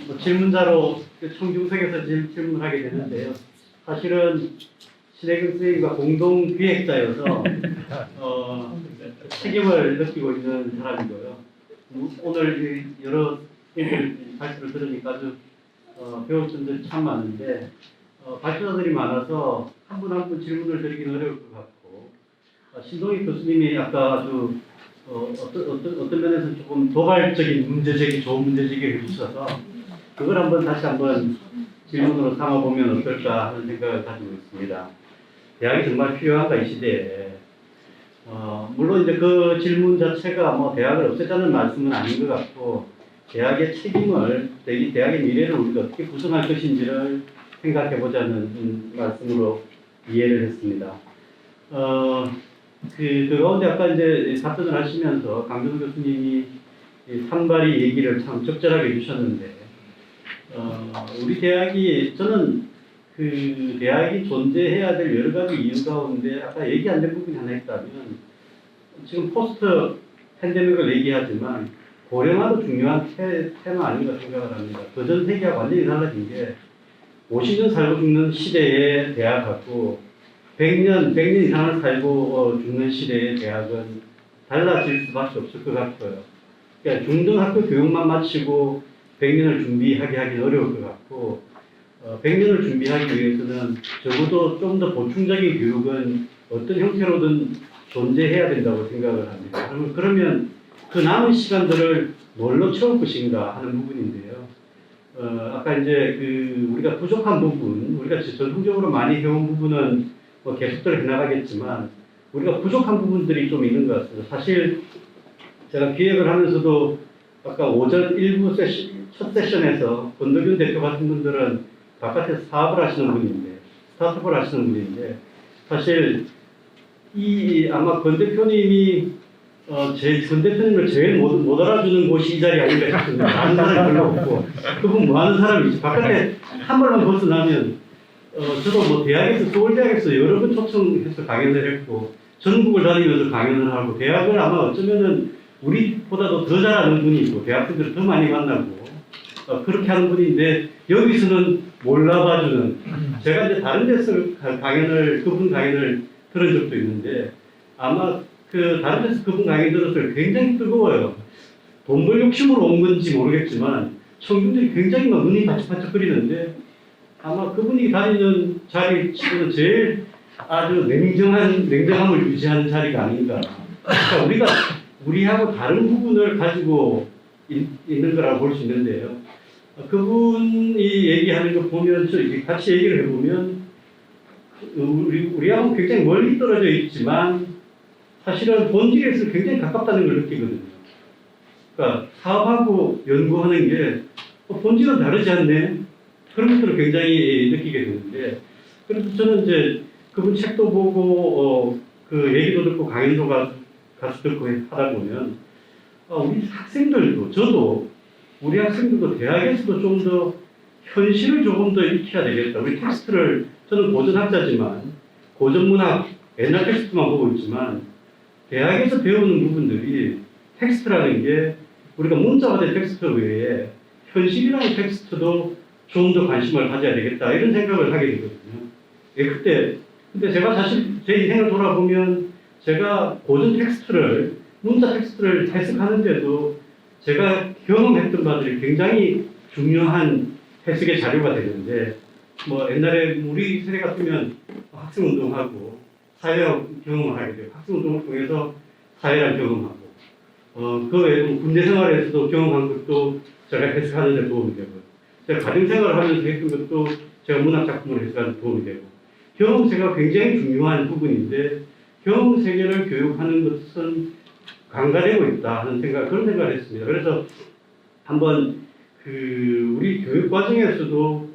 질문자로 청중석에서 질문하게 되는데요. 사실은 신혜경 선생님과 공동 기획자여서 책임을 느끼고 있는 사람이고요. 오늘 여러 발표를 들으니까 아주 배울 점들이 참 많은데 발표자들이 많아서 한 분 한 분 질문을 드리기는 어려울 것 같고 신동익 교수님이 아까 아주 어떤 면에서 조금 도발적인 문제제기, 좋은 문제제기를 해주셔서 그걸 다시 한번 질문으로 삼아보면 어떨까 하는 생각을 가지고 있습니다. 대학이 정말 필요한가 이 시대에. 물론 이제 그 질문 자체가 뭐 대학을 없애자는 말씀은 아닌 것 같고 대학의 책임을, 대학의 미래를 우리가 어떻게 구성할 것인지를 생각해보자는 말씀으로 이해를 했습니다. 그 가운데 아까 이제 답변을 하시면서 강준호 교수님이 산발이 얘기를 참 적절하게 해주셨는데, 우리 대학이, 저는 그 대학이 존재해야 될 여러 가지 이유 가운데 아까 얘기 안 된 부분이 하나 있다면, 지금 포스트 팬데믹을 얘기하지만 고령화도 중요한 테마 아닌가 생각을 합니다. 그 전 세계가 완전히 달라진 게 50년 살고 죽는 시대의 대학하고 100년 이상을 살고 죽는 시대의 대학은 달라질 수밖에 없을 것 같고요. 그러니까 중등학교 교육만 마치고 100년을 준비하게 하긴 어려울 것 같고 100년을 준비하기 위해서는 적어도 좀 더 보충적인 교육은 어떤 형태로든 존재해야 된다고 생각을 합니다. 그러면 그 남은 시간들을 뭘로 채울 것인가 하는 부분인데요. 아까 이제 우리가 부족한 부분, 우리가 전통적으로 많이 해온 부분은 뭐 계속대로 해나가겠지만 우리가 부족한 부분들이 좀 있는 것 같습니다. 사실 제가 기획을 하면서도 아까 오전 일부 첫 세션에서 권덕윤 대표 같은 분들은 바깥에서 사업을 하시는 분인데, 스타트업을 하시는 분인데, 사실 아마 권 대표님이 권 대표님을 제일 못 알아주는 곳이 이 자리 아닌가 싶습니다. 아는 사람이 별로 없고, 그분 뭐 하는 사람이지. 바깥에 한 발만 벗어나면, 저도 뭐 대학에서, 서울대학에서 여러 번 초청해서 강연을 했고, 전국을 다니면서 강연을 하고, 대학을 아마 어쩌면은 우리보다도 더 잘하는 분이 있고, 대학생들을 더 많이 만나고, 그렇게 하는 분인데, 여기서는 몰라봐주는, 제가 이제 다른 데서 그분 강연을 들은 적도 있는데, 아마 다른 데서 그분 강의 들었을 때 굉장히 뜨거워요. 돈 벌 욕심으로 온 건지 모르겠지만, 청중들이 굉장히 막 눈이 반짝반짝거리는데, 아마 그분이 다니는 자리 치고는 제일 아주 냉정함을 유지하는 자리가 아닌가. 그러니까 우리하고 다른 부분을 가지고 있는 거라고 볼 수 있는데요. 그분이 얘기하는 거 보면, 같이 얘기를 해보면, 우리하고 굉장히 멀리 떨어져 있지만, 사실은 본질에서 굉장히 가깝다는 걸 느끼거든요. 그러니까 사업하고 연구하는 게 본질은 다르지 않네? 그런 것들을 굉장히 느끼게 되는데, 그래서 저는 이제 그분 책도 보고, 그 얘기도 듣고 강연도 가서 듣고 하다 보면, 우리 학생들도, 우리 학생들도 대학에서도 좀 더 현실을 조금 더 익혀야 되겠다. 우리 텍스트를, 저는 고전학자지만, 고전문학, 옛날 텍스트만 보고 있지만, 대학에서 배우는 부분들이 텍스트라는 게 우리가 문자가 된 텍스트 외에 현실이라는 텍스트도 좀 더 관심을 가져야 되겠다. 이런 생각을 하게 되거든요. 근데 제가 사실 제 인생을 돌아보면 제가 고전 텍스트를, 문자 텍스트를 해석하는데도 제가 경험했던 바들이 굉장히 중요한 해석의 자료가 되는데, 뭐 옛날에 우리 세대 같으면 학생운동하고 사회학 경험을 하게 돼요. 학생운동을 통해서 사회랑 경험하고, 그 외에도 군대 생활에서도 경험한 것도 제가 해석하는 데 도움이 되고, 제가 가정생활을 하면서 했던 것도 제가 문학작품을 해석하는 데 도움이 되고, 경험세가 굉장히 중요한 부분인데, 경험세계를 교육하는 것은 강가되고 있다 하는 그런 생각을 했습니다. 그래서 한번 우리 교육 과정에서도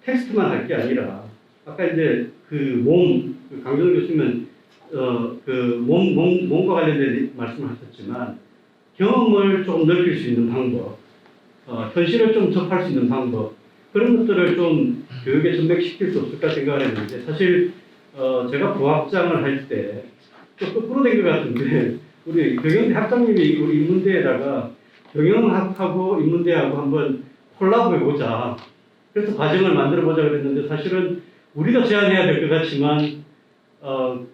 텍스트만 할 게 아니라, 아까 이제 강준호 교수님은 몸과 관련된 말씀을 하셨지만, 경험을 조금 넓힐 수 있는 방법, 현실을 좀 접할 수 있는 방법, 그런 것들을 좀 교육에 전백시킬 수 없을까 생각을 했는데, 사실 제가 부학장을 할 때 또 거꾸로 된 것 같은데, 우리 경영대 학장님이 우리 인문대에다가 경영학하고 인문대하고 한번 콜라보해보자. 그래서 과정을 만들어보자 그랬는데 사실은 우리가 제안해야 될 것 같지만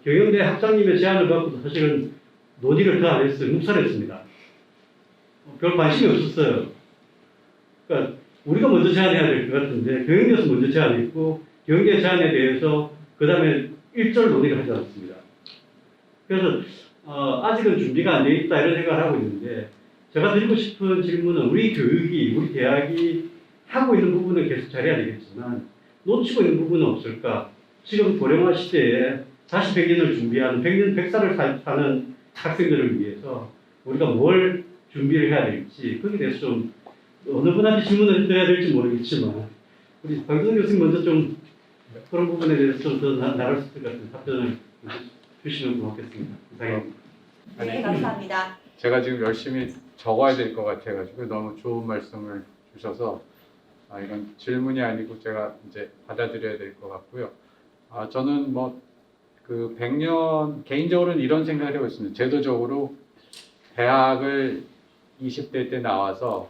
경영대 학장님의 제안을 갖고도 사실은 논의를 더 안 했어요. 묵살했습니다. 별 관심이 없었어요. 그러니까 우리가 먼저 제안해야 될 것 같은데 경영대에서 먼저 제안했고 경영대 제안에 대해서 그 다음에 일절 논의를 하지 않았습니다. 그래서 아직은 준비가 안 돼 있다 이런 생각을 하고 있는데 제가 드리고 싶은 질문은 우리 교육이, 우리 대학이 하고 있는 부분은 계속 잘해야 되겠지만 놓치고 있는 부분은 없을까? 지금 고령화 시대에 다시 100년을 준비하는 100살을 사는 학생들을 위해서 우리가 뭘 준비를 해야 될지 거기에 대해서 좀 어느 분한테 질문을 드려야 될지 모르겠지만 우리 강성 교수님 먼저 좀 그런 부분에 대해서 좀 더 나갈 수 있을 것 같은 답변을 주시면 고맙겠습니다. 이상입니다. 네, 감사합니다. 제가 지금 열심히 적어야 될 것 같아가지고 너무 좋은 말씀을 주셔서 이건 질문이 아니고 제가 이제 받아들여야 될 것 같고요. 저는 뭐 그 100년 개인적으로는 이런 생각을 하고 있습니다. 제도적으로 대학을 20대 때 나와서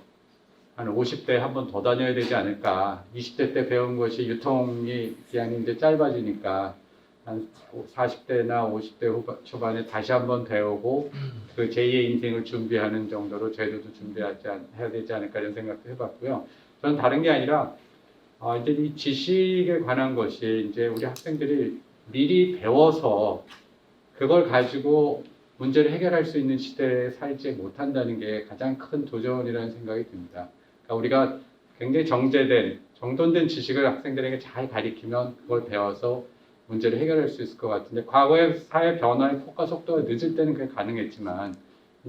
한 50대 한 번 더 다녀야 되지 않을까. 20대 때 배운 것이 유통이 기한이 이제 짧아지니까 한 40대나 50대 초반에 다시 한번 배우고 그 제2의 인생을 준비하는 정도로 제도도 해야 되지 않을까 이런 생각도 해봤고요. 저는 다른 게 아니라 이제 이 지식에 관한 것이 이제 우리 학생들이 미리 배워서 그걸 가지고 문제를 해결할 수 있는 시대에 살지 못한다는 게 가장 큰 도전이라는 생각이 듭니다. 그러니까 우리가 굉장히 정돈된 지식을 학생들에게 잘 가리키면 그걸 배워서 문제를 해결할 수 있을 것 같은데 과거의 사회 변화의 폭과 속도가 늦을 때는 그게 가능했지만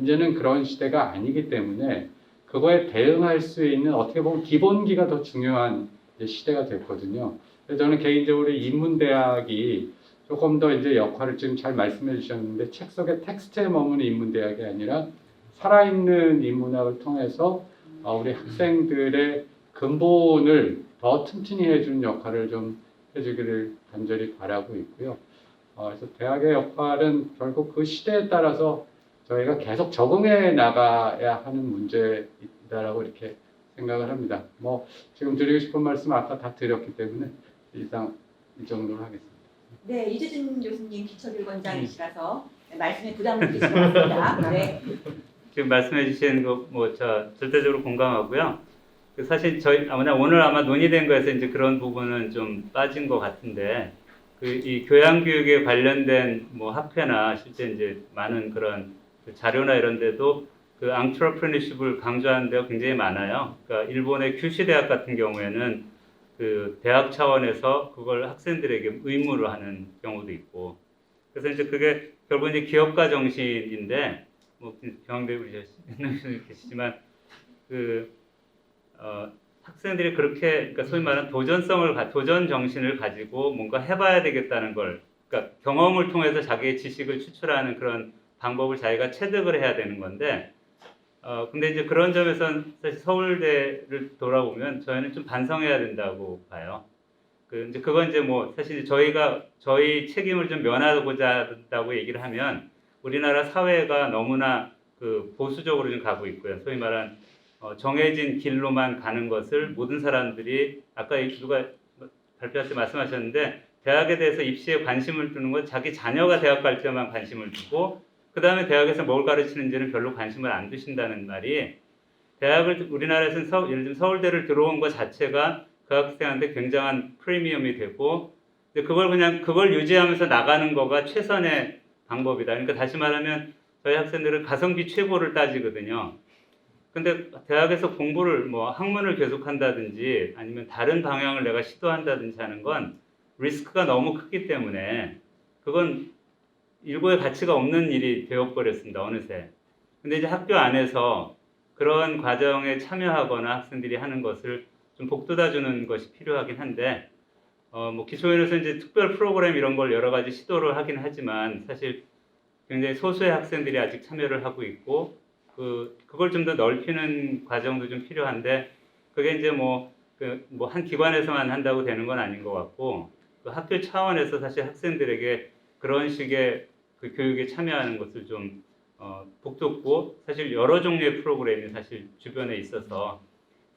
이제는 그런 시대가 아니기 때문에 그거에 대응할 수 있는 어떻게 보면 기본기가 더 중요한 시대가 됐거든요. 그래서 저는 개인적으로 인문대학이 조금 더 이제 역할을 지금 잘 말씀해 주셨는데 책 속의 텍스트에 머무는 인문대학이 아니라 살아있는 인문학을 통해서 우리 학생들의 근본을 더 튼튼히 해주는 역할을 좀 해주기를 간절히 바라고 있고요. 그래서 대학의 역할은 결국 그 시대에 따라서 저희가 계속 적응해 나가야 하는 문제이다라고 이렇게 생각을 합니다. 뭐 지금 드리고 싶은 말씀 아까 다 드렸기 때문에 이 정도로 하겠습니다. 네, 이재준 교수님 기초교육원장이시라서 말씀에 부담을 느끼실 것 같습니다. 네. 지금 말씀해 주신 거 절대적으로 공감하고요. 사실 저희 오늘 아마 논의된 거에서 이제 그런 부분은 좀 빠진 것 같은데 이 교양 교육에 관련된 뭐 학회나 실제 이제 많은 그런 자료나 이런 데도 그 entrepreneurship을 강조하는 데가 굉장히 많아요. 그러니까 일본의 큐시 대학 같은 경우에는 그 대학 차원에서 그걸 학생들에게 의무로 하는 경우도 있고, 그래서 이제 그게 결국 이제 기업가 정신인데 뭐 경영대 우리 계시지만 학생들이 그렇게 그러니까 소위 말하는 도전 정신을 가지고 뭔가 해봐야 되겠다는 걸, 그러니까 경험을 통해서 자기의 지식을 추출하는 그런 방법을 자기가 체득을 해야 되는 건데. 근데 이제 그런 점에서는 사실 서울대를 돌아보면 저희는 좀 반성해야 된다고 봐요. 이제 그건 이제 뭐 사실 저희 책임을 좀 면하고자 한다고 얘기를 하면 우리나라 사회가 너무나 그 보수적으로 좀 가고 있고요. 소위 말한 정해진 길로만 가는 것을 모든 사람들이 아까 누가 발표할 때 말씀하셨는데 대학에 대해서 입시에 관심을 두는 건 자기 자녀가 대학 갈 때만 관심을 두고 그 다음에 대학에서 뭘 가르치는지는 별로 관심을 안 두신다는 말이 대학을 우리나라에서는 예를 들면 서울대를 들어온 것 자체가 그 학생한테 굉장한 프리미엄이 되고 그걸 유지하면서 나가는 거가 최선의 방법이다. 그러니까 다시 말하면 저희 학생들은 가성비 최고를 따지거든요. 근데 대학에서 공부를 뭐 학문을 계속한다든지 아니면 다른 방향을 내가 시도한다든지 하는 건 리스크가 너무 크기 때문에 그건 일고의 가치가 없는 일이 되어버렸습니다. 어느새. 근데 이제 학교 안에서 그런 과정에 참여하거나 학생들이 하는 것을 좀 복돋아주는 것이 필요하긴 한데 뭐 기초에서 이제 특별 프로그램 이런 걸 여러 가지 시도를 하긴 하지만 사실 굉장히 소수의 학생들이 아직 참여를 하고 있고 그걸 좀 더 넓히는 과정도 좀 필요한데 그게 이제 한 기관에서만 한다고 되는 건 아닌 것 같고 그 학교 차원에서 사실 학생들에게 그런 식의 그 교육에 참여하는 것을 좀 복돋고 사실 여러 종류의 프로그램이 사실 주변에 있어서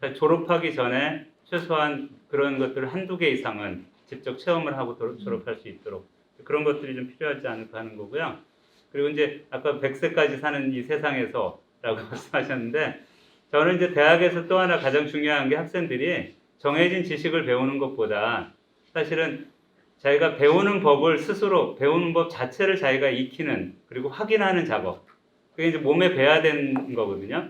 사실 졸업하기 전에 최소한 그런 것들을 한두 개 이상은 직접 체험을 하고 졸업할 수 있도록 그런 것들이 좀 필요하지 않을까 하는 거고요. 그리고 이제 아까 100세까지 사는 이 세상에서라고 말씀하셨는데 저는 이제 대학에서 또 하나 가장 중요한 게 학생들이 정해진 지식을 배우는 것보다 사실은 자기가 배우는 법을 스스로 배우는 법 자체를 자기가 익히는 그리고 확인하는 작업 그게 이제 몸에 배야 되는 거거든요.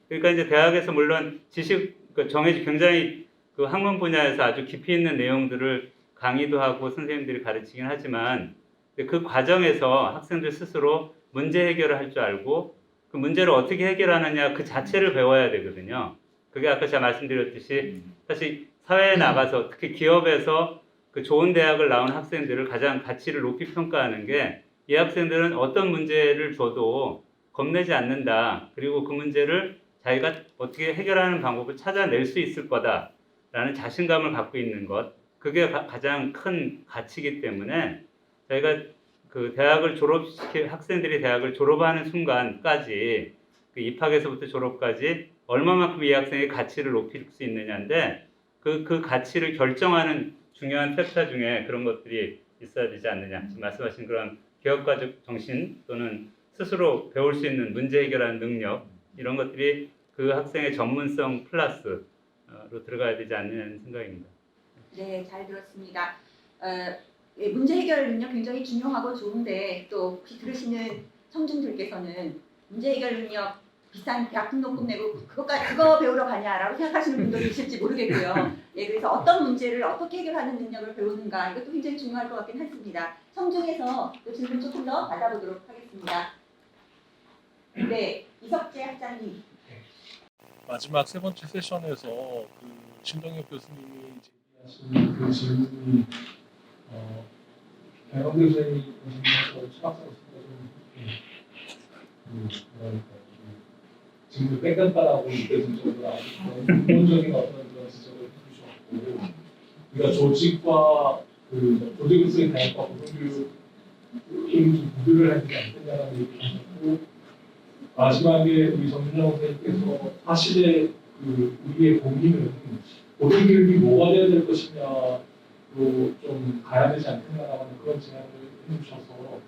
그러니까 이제 대학에서 물론 지식 정해진 굉장히 그 학문 분야에서 아주 깊이 있는 내용들을 강의도 하고 선생님들이 가르치긴 하지만 그 과정에서 학생들 스스로 문제 해결을 할 줄 알고 그 문제를 어떻게 해결하느냐 그 자체를 배워야 되거든요. 그게 아까 제가 말씀드렸듯이 사실 사회에 나가서 특히 기업에서 그 좋은 대학을 나온 학생들을 가장 가치를 높이 평가하는 게 이 학생들은 어떤 문제를 줘도 겁내지 않는다. 그리고 그 문제를 자기가 어떻게 해결하는 방법을 찾아낼 수 있을 거다라는 자신감을 갖고 있는 것. 그게 가장 큰 가치이기 때문에 저희가 그 대학을 학생들이 대학을 졸업하는 순간까지 그 입학에서부터 졸업까지 얼마만큼 이 학생의 가치를 높일 수 있느냐인데 그 가치를 결정하는 중요한 팩터 중에 그런 것들이 있어야 되지 않느냐. 지금 말씀하신 그런 개혁가적 정신 또는 스스로 배울 수 있는 문제 해결하는 능력 이런 것들이 그 학생의 전문성 플러스로 들어가야 되지 않느냐는 생각입니다. 네, 잘 들었습니다. 문제 해결 능력 굉장히 중요하고 좋은데 또 혹시 들으시는 청중들께서는 문제 해결 능력 비싼 대학 등록금 내고 그거 배우러 가냐라고 생각하시는 분도 계실지 모르겠고요. 예, 그래서 어떤 문제를 어떻게 해결하는 능력을 배우는가 이것도 굉장히 중요할 것 같긴 했습니다. 청중에서 또 질문 조금 더 받아보도록 하겠습니다. 네, 이석재 학장님. 마지막 세 번째 세션에서 그 신동엽 교수님이 제기하신 그 질문이 배영규 선생님이 보시면서 수학생으로서 좀 뭐랄까 질문을 뺏겼다라고 느껴진 정도로 아주 근본적인 어떤 그런 지적을 해주셨고 우리가 조직과 그 조직으로서의 대학과 고등교육을 좀 구별을 해야 되지 않겠냐는 얘기를 하셨고 마지막에 우리 정준영 선생님께서 사실의 그 우리의 고민은 고등교육이 뭐가 돼야 될 것이냐로 좀 가야 되지 않겠냐라는 그런 제안을 해주셔서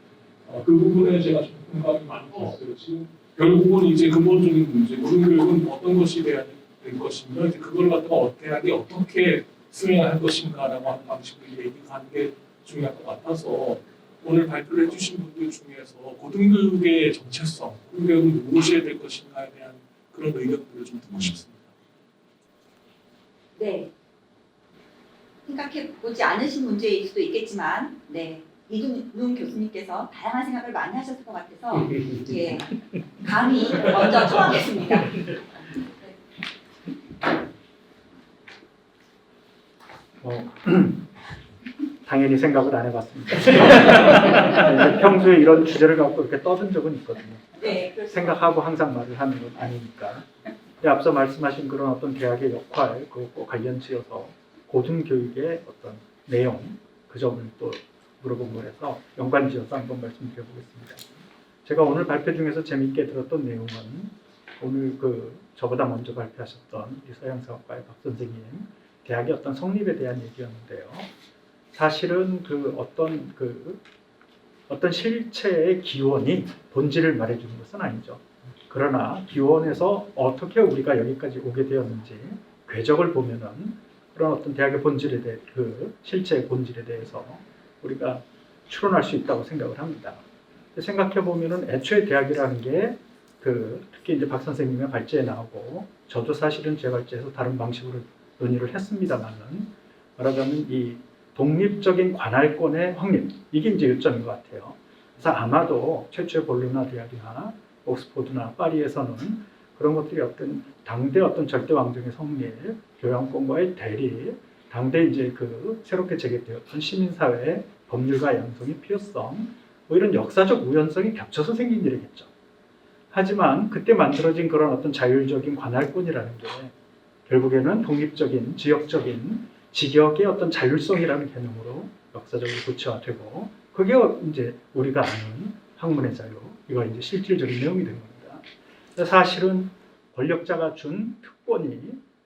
그 부분에 제가 좀 공감이 많이 됐어요. 지금 결국은 이제 근본적인 문제, 고등교육은 어떤 것이 돼야 될 것인가, 이제 그걸 갖다가 대학이 어떻게 수행할 것인가라고 하는 방식으로 얘기하는 게 중요할 것 같아서 오늘 발표를 해주신 분들 중에서 고등교육의 정체성, 고등교육은 무엇이 될 것인가에 대한 그런 의견들을 좀 듣고 싶습니다. 네. 생각해보지 않으신 문제일 수도 있겠지만, 네. 이준웅 교수님께서 다양한 생각을 많이 하셨을 것 같아서, 예. 감히 먼저 청하겠습니다. 당연히 생각을 안 해봤습니다. 평소에 이런 주제를 갖고 이렇게 떠든 적은 있거든요. 네, 그렇죠. 생각하고 항상 말을 하는 건 아니니까. 앞서 말씀하신 그런 어떤 대학의 역할, 그것과 관련지어서 고등교육의 어떤 내용, 그 점을 또 물어본 거라서 연관지어서 한번 말씀드려보겠습니다. 제가 오늘 발표 중에서 재미있게 들었던 내용은 오늘 그 저보다 먼저 발표하셨던 이 서양사학과의 박 선생님, 대학의 어떤 성립에 대한 얘기였는데요. 사실은 그 어떤 실체의 기원이 본질을 말해주는 것은 아니죠. 그러나 기원에서 어떻게 우리가 여기까지 오게 되었는지 궤적을 보면은 그런 어떤 대학의 본질에 대해 그 실체의 본질에 대해서 우리가 추론할 수 있다고 생각을 합니다. 생각해 보면은 애초에 대학이라는 게 특히 이제 박 선생님의 발제에 나오고 저도 사실은 제 발제에서 다른 방식으로 논의를 했습니다만은 말하자면 이 독립적인 관할권의 확립 이게 이제 요점인 것 같아요. 그래서 아마도 최초의 볼로나 대학이나 옥스포드나 파리에서는 그런 것들이 어떤 당대 어떤 절대 왕정의 성립, 교양권과의 대립, 당대 이제 그 새롭게 재개되었던 시민사회의 법률과 양성의 필요성, 뭐 이런 역사적 우연성이 겹쳐서 생긴 일이겠죠. 하지만 그때 만들어진 그런 어떤 자율적인 관할권이라는 게 결국에는 독립적인, 지역적인, 직역의 어떤 자율성이라는 개념으로 역사적으로 구체화되고 그게 이제 우리가 아는 학문의 자유, 이거 이제 실질적인 내용이 된 겁니다. 사실은 권력자가 준 특권이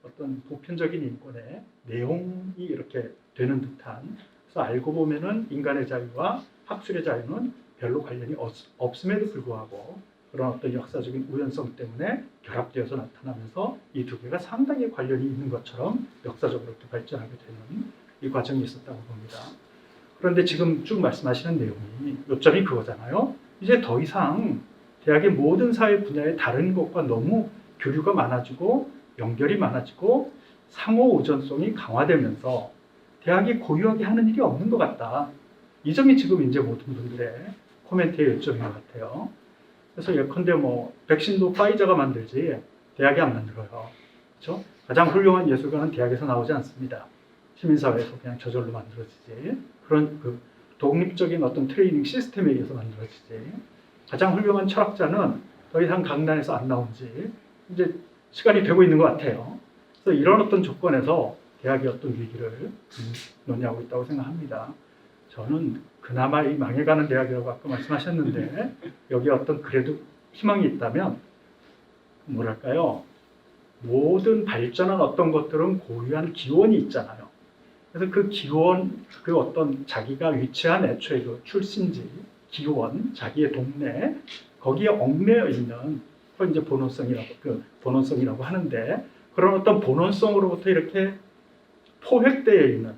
어떤 보편적인 인권의 내용이 이렇게 되는 듯한, 그래서 알고 보면은 인간의 자유와 학술의 자유는 별로 관련이 없음에도 불구하고 그런 어떤 역사적인 우연성 때문에 결합되어서 나타나면서 이 두 개가 상당히 관련이 있는 것처럼 역사적으로 이렇게 발전하게 되는 이 과정이 있었다고 봅니다. 그런데 지금 쭉 말씀하시는 내용이 요점이 그거잖아요. 이제 더 이상 대학의 모든 사회 분야의 다른 것과 너무 교류가 많아지고 연결이 많아지고 상호 의존성이 강화되면서 대학이 고유하게 하는 일이 없는 것 같다. 이 점이 지금 이제 모든 분들의 코멘트의 요점인 것 같아요. 그래서 예컨대 뭐 백신도 파이저가 만들지 대학이 안 만들어요. 그렇죠? 가장 훌륭한 예술가는 대학에서 나오지 않습니다. 시민사회에서 그냥 저절로 만들어지지. 그런 그 독립적인 어떤 트레이닝 시스템에 의해서 만들어지지. 가장 훌륭한 철학자는 더 이상 강단에서 안 나온지 이제 시간이 되고 있는 것 같아요. 그래서 이런 어떤 조건에서 대학의 어떤 위기를 논의하고 있다고 생각합니다. 저는 그나마 이 망해가는 대학이라고 아까 말씀하셨는데 여기에 어떤 그래도 희망이 있다면 뭐랄까요? 모든 발전한 어떤 것들은 고유한 기원이 있잖아요. 그래서 그 기원, 그 어떤 자기가 위치한 애초에 그 출신지, 기원, 자기의 동네, 거기에 얽매여 있는 그걸 이제 본원성이라고 하는데 그런 어떤 본원성으로부터 이렇게 포획되어 있는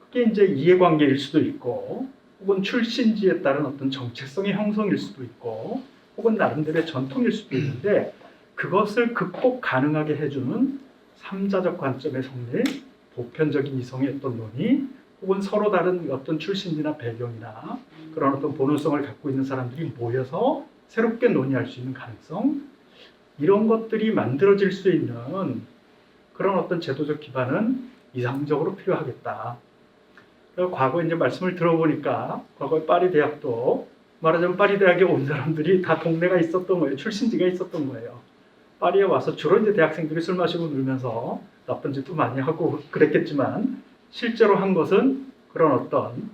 그게 이제 이해관계일 수도 있고 혹은 출신지에 따른 어떤 정체성의 형성일 수도 있고 혹은 나름대로의 전통일 수도 있는데 그것을 극복 가능하게 해주는 삼자적 관점의 성립, 보편적인 이성의 어떤 논의 혹은 서로 다른 어떤 출신지나 배경이나 그런 어떤 본원성을 갖고 있는 사람들이 모여서 새롭게 논의할 수 있는 가능성 이런 것들이 만들어질 수 있는 그런 어떤 제도적 기반은 이상적으로 필요하겠다. 과거 이제 말씀을 들어보니까 과거에 파리 대학도 말하자면 파리 대학에 온 사람들이 다 동네가 있었던 거예요. 출신지가 있었던 거예요. 파리에 와서 주로 이제 대학생들이 술 마시고 놀면서 나쁜 짓도 많이 하고 그랬겠지만 실제로 한 것은 그런 어떤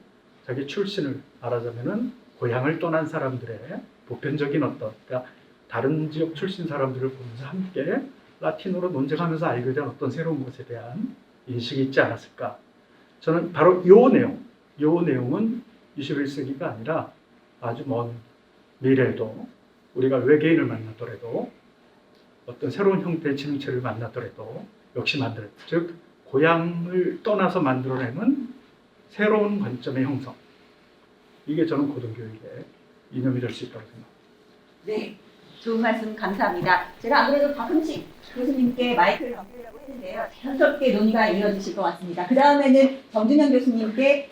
자기 출신을 말하자면은 고향을 떠난 사람들의 보편적인 어떤 그러니까 다른 지역 출신 사람들을 보면서 함께 라틴어로 논쟁하면서 알게 된 어떤 새로운 것에 대한 인식이 있지 않았을까. 저는 바로 요 내용은 21세기가 아니라 아주 먼 미래에도 우리가 외계인을 만나더라도 어떤 새로운 형태의 지능체를 만나더라도 역시 즉 고향을 떠나서 만들어내는 새로운 관점의 형성 이게 저는 고등교육의 이념이 될 수 있다고 생각합니다. 네, 좋은 말씀 감사합니다. 제가 안 그래도 박흠식 교수님께 마이크를 넘기려고 했는데요. 자연스럽게 논의가 이어지실 것 같습니다. 그 다음에는 정준영 교수님께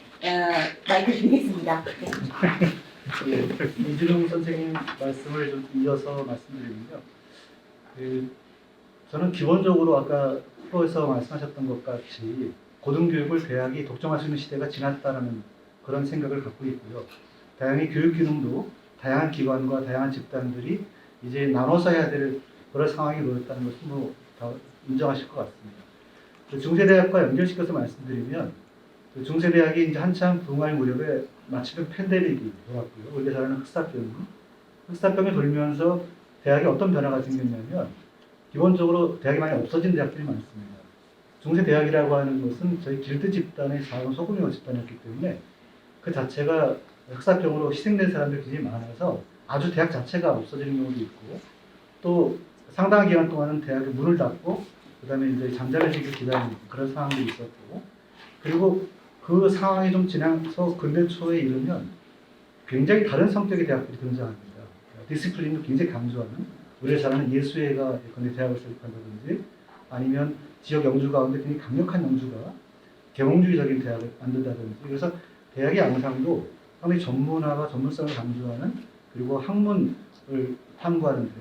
마이크 드리겠습니다. 네. 이준용 선생님 말씀을 좀 이어서 말씀드리면요. 저는 기본적으로 아까 프로에서 말씀하셨던 것 같이 고등교육을 대학이 독점할 수 있는 시대가 지났다는 그런 생각을 갖고 있고요. 다양한 교육 기능도 다양한 기관과 다양한 집단들이 이제 나눠서 해야 될 그런 상황이 놓였다는 것을 다 인정하실 것 같습니다. 중세대학과 연결시켜서 말씀드리면 중세대학이 이제 한참 부흥할 무렵에 마침 팬데믹이 돌았고요. 우리가 잘 아는 흑사병이 돌면서 대학에 어떤 변화가 생겼냐면 기본적으로 대학이 많이 없어진 대학들이 많습니다. 중세대학이라고 하는 것은 저희 길드 집단의 작은 소규모 집단이었기 때문에 그 자체가 흑사병으로 희생된 사람들이 굉장히 많아서 아주 대학 자체가 없어지는 경우도 있고 또 상당한 기간 동안은 대학의 문을 닫고 그 다음에 이제 잠자리식을 기다리는 그런 상황도 있었고 그리고 그 상황이 좀 지나서 근대 초에 이르면 굉장히 다른 성격의 대학들이 등장합니다. 디스플린을 굉장히 강조하는 우리가 잘 아는 예수회가 근대 대학을 설립한다든지 아니면 지역 영주 가운데 굉장히 강력한 영주가 계몽주의적인 대학을 만든다든지 그래서 대학의 양상도 상당히 전문화와 전문성을 강조하는 그리고 학문을 탐구하는데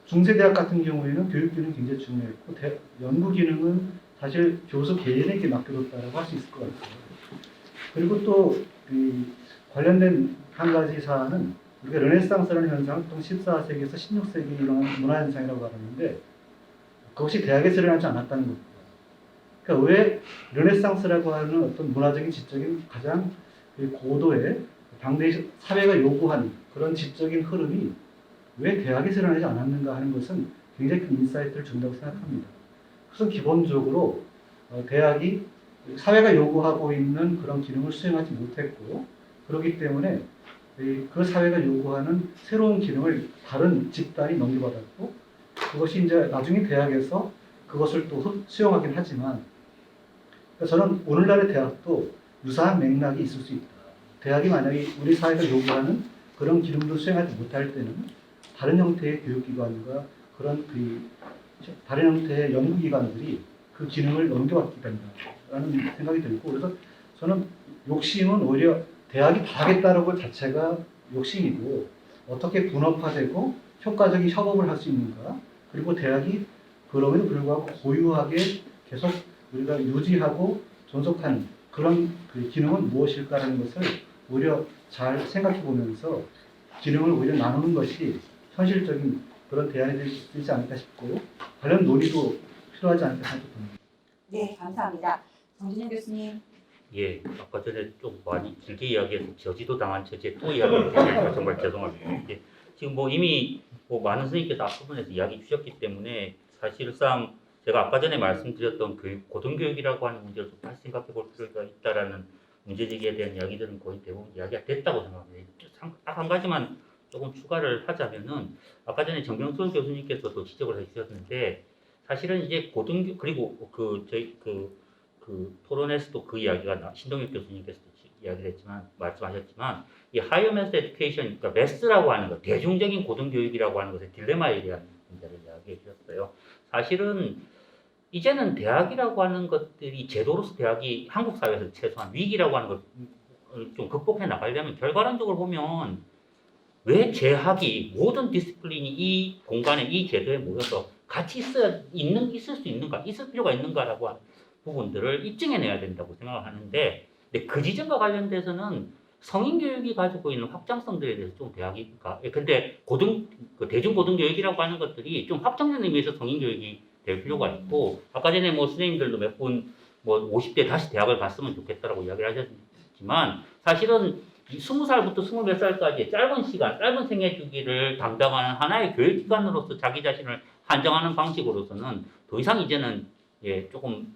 중세대학 같은 경우에는 교육 기능이 굉장히 중요했고 연구 기능은 사실 교수 개인에게 맡겨뒀다고 할 수 있을 것 같아요. 그리고 또 관련된 한 가지 사안은 우리가 르네상스라는 현상을 보통 14세기에서 16세기에 일어난 문화현상이라고 하는데 그것이 대학에서 일어나지 않았다는 겁니다. 그러니까 왜 르네상스라고 하는 어떤 문화적인 지적인 가장 고도의 당대 사회가 요구하는 그런 지적인 흐름이 왜 대학에서 일어나지 않았는가 하는 것은 굉장히 큰 인사이트를 준다고 생각합니다. 그래서 기본적으로 대학이 사회가 요구하고 있는 그런 기능을 수행하지 못했고 그렇기 때문에 그 사회가 요구하는 새로운 기능을 다른 집단이 넘겨받았고 그것이 이제 나중에 대학에서 그것을 또 수용하긴 하지만 그러니까 저는 오늘날의 대학도 유사한 맥락이 있을 수 있다. 대학이 만약에 우리 사회가 요구하는 그런 기능도 수행하지 못할 때는 다른 형태의 교육기관과 그런 다른 형태의 연구기관들이 그 기능을 넘겨받게 된다라는 생각이 들고 그래서 저는 욕심은 오히려 대학이 다 하겠다는 것 자체가 욕심이고 어떻게 분업화되고 효과적인 협업을 할 수 있는가 그리고 대학이 그럼에도 불구하고 고유하게 계속 우리가 유지하고 존속하는 그런 그 기능은 무엇일까라는 것을 오히려 잘 생각해 보면서 기능을 오히려 나누는 것이 현실적인 그런 대안이 될 수 있지 않을까 싶고 관련 논의도 필요하지 않을까 생각합니다. 네, 감사합니다. 정준영 교수님. 예, 아까 전에 좀 많이 길게 이야기해서 저지도 당한 처지에 또 이야기했으니까 정말 죄송합니다. 예, 지금 뭐 이미 뭐 많은 선생님께서 앞부분에서 이야기 주셨기 때문에 사실상 제가 아까 전에 말씀드렸던 고등교육이라고 하는 문제를 좀 다시 생각해 볼 필요가 있다라는 문제제기에 대한 이야기들은 거의 대부분 이야기가 됐다고 생각합니다. 딱 한 가지만 조금 추가를 하자면은 아까 전에 정경수 교수님께서도 지적을 해주셨는데 사실은 이제 그리고 저희 토론에서도 그 이야기가 신동엽 교수님께서도 이야기를 했지만 말씀하셨지만 이 하이어 매스 에듀케이션 그러니까 매스라고 하는 것 대중적인 고등교육이라고 하는 것의 딜레마에 대한 문제를 이야기해 주셨어요. 사실은 이제는 대학이라고 하는 것들이 제도로서 대학이 한국 사회에서 최소한 위기라고 하는 걸 좀 극복해 나가려면 결과론적으로 보면 왜 재학이 모든 디스플린이 이 공간에 이 제도에 모여서 같이 있을 수 있는가, 있을 필요가 있는가라고 하는 부분들을 입증해내야 된다고 생각을 하는데, 근데 그 지점과 관련돼서는 성인교육이 가지고 있는 확장성들에 대해서 좀 대학이, 근데 대중고등교육이라고 하는 것들이 좀 확장된 의미에서 성인교육이 될 필요가 있고, 아까 전에 뭐 선생님들도 몇 분 뭐 50대 다시 대학을 갔으면 좋겠다라고 이야기를 하셨지만, 사실은 20살부터 20몇 살까지 짧은 시간, 짧은 생애 주기를 담당하는 하나의 교육기관으로서 자기 자신을 한정하는 방식으로서는 더 이상 이제는 조금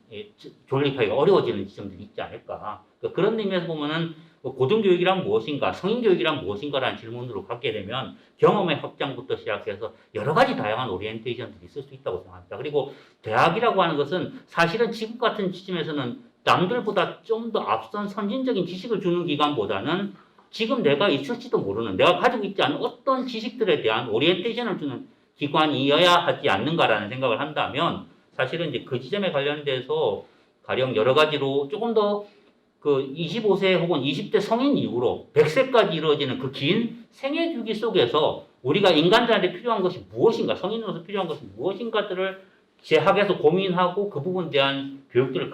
존립하기가 어려워지는 지점들이 있지 않을까. 그러니까 그런 의미에서 보면은 고등교육이란 무엇인가, 성인교육이란 무엇인가라는 질문으로 갖게 되면 경험의 확장부터 시작해서 여러 가지 다양한 오리엔테이션들이 있을 수 있다고 생각합니다. 그리고 대학이라고 하는 것은 사실은 지금 같은 지점에서는 남들보다 좀 더 앞선 선진적인 지식을 주는 기관보다는 지금 내가 있을지도 모르는, 내가 가지고 있지 않은 어떤 지식들에 대한 오리엔테이션을 주는 기관이어야 하지 않는가라는 생각을 한다면 사실은 이제 그 지점에 관련돼서 가령 여러 가지로 조금 더 25세 혹은 20대 성인 이후로 100세까지 이루어지는 그 긴 생애 주기 속에서 우리가 인간들한테 필요한 것이 무엇인가, 성인으로서 필요한 것이 무엇인가들을 재학에서 고민하고 그 부분에 대한 교육들을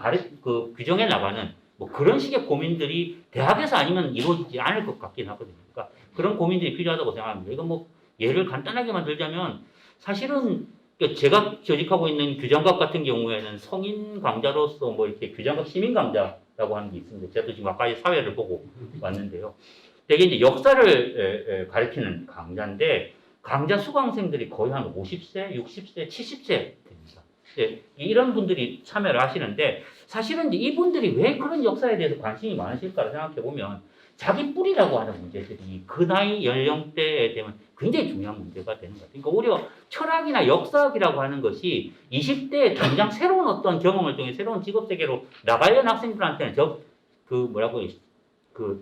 규정해 나가는 뭐 그런 식의 고민들이 대학에서 아니면 이루어지지 않을 것 같긴 하거든요. 그러니까 그런 고민들이 필요하다고 생각합니다. 이건 뭐 예를 간단하게만 들자면 사실은 제가 조직하고 있는 규장각 같은 경우에는 성인 강좌로서 뭐 이렇게 규장각 시민 강좌라고 하는 게 있습니다. 제가 지금 아까 사회를 보고 왔는데요. 되게 이제 역사를 가르치는 강좌인데 강좌 수강생들이 거의 한 50세, 60세, 70세 됩니다. 이런 분들이 참여를 하시는데 사실은 이제 이분들이 왜 그런 역사에 대해서 관심이 많으실까를 생각해 보면 자기 뿌리라고 하는 문제들이 그 나이 연령대에 되면 굉장히 중요한 문제가 되는 것 같아요. 그러니까 오히려 철학이나 역사학이라고 하는 것이 20대에 당장 새로운 어떤 경험을 통해 새로운 직업 세계로 나가려는 학생들한테는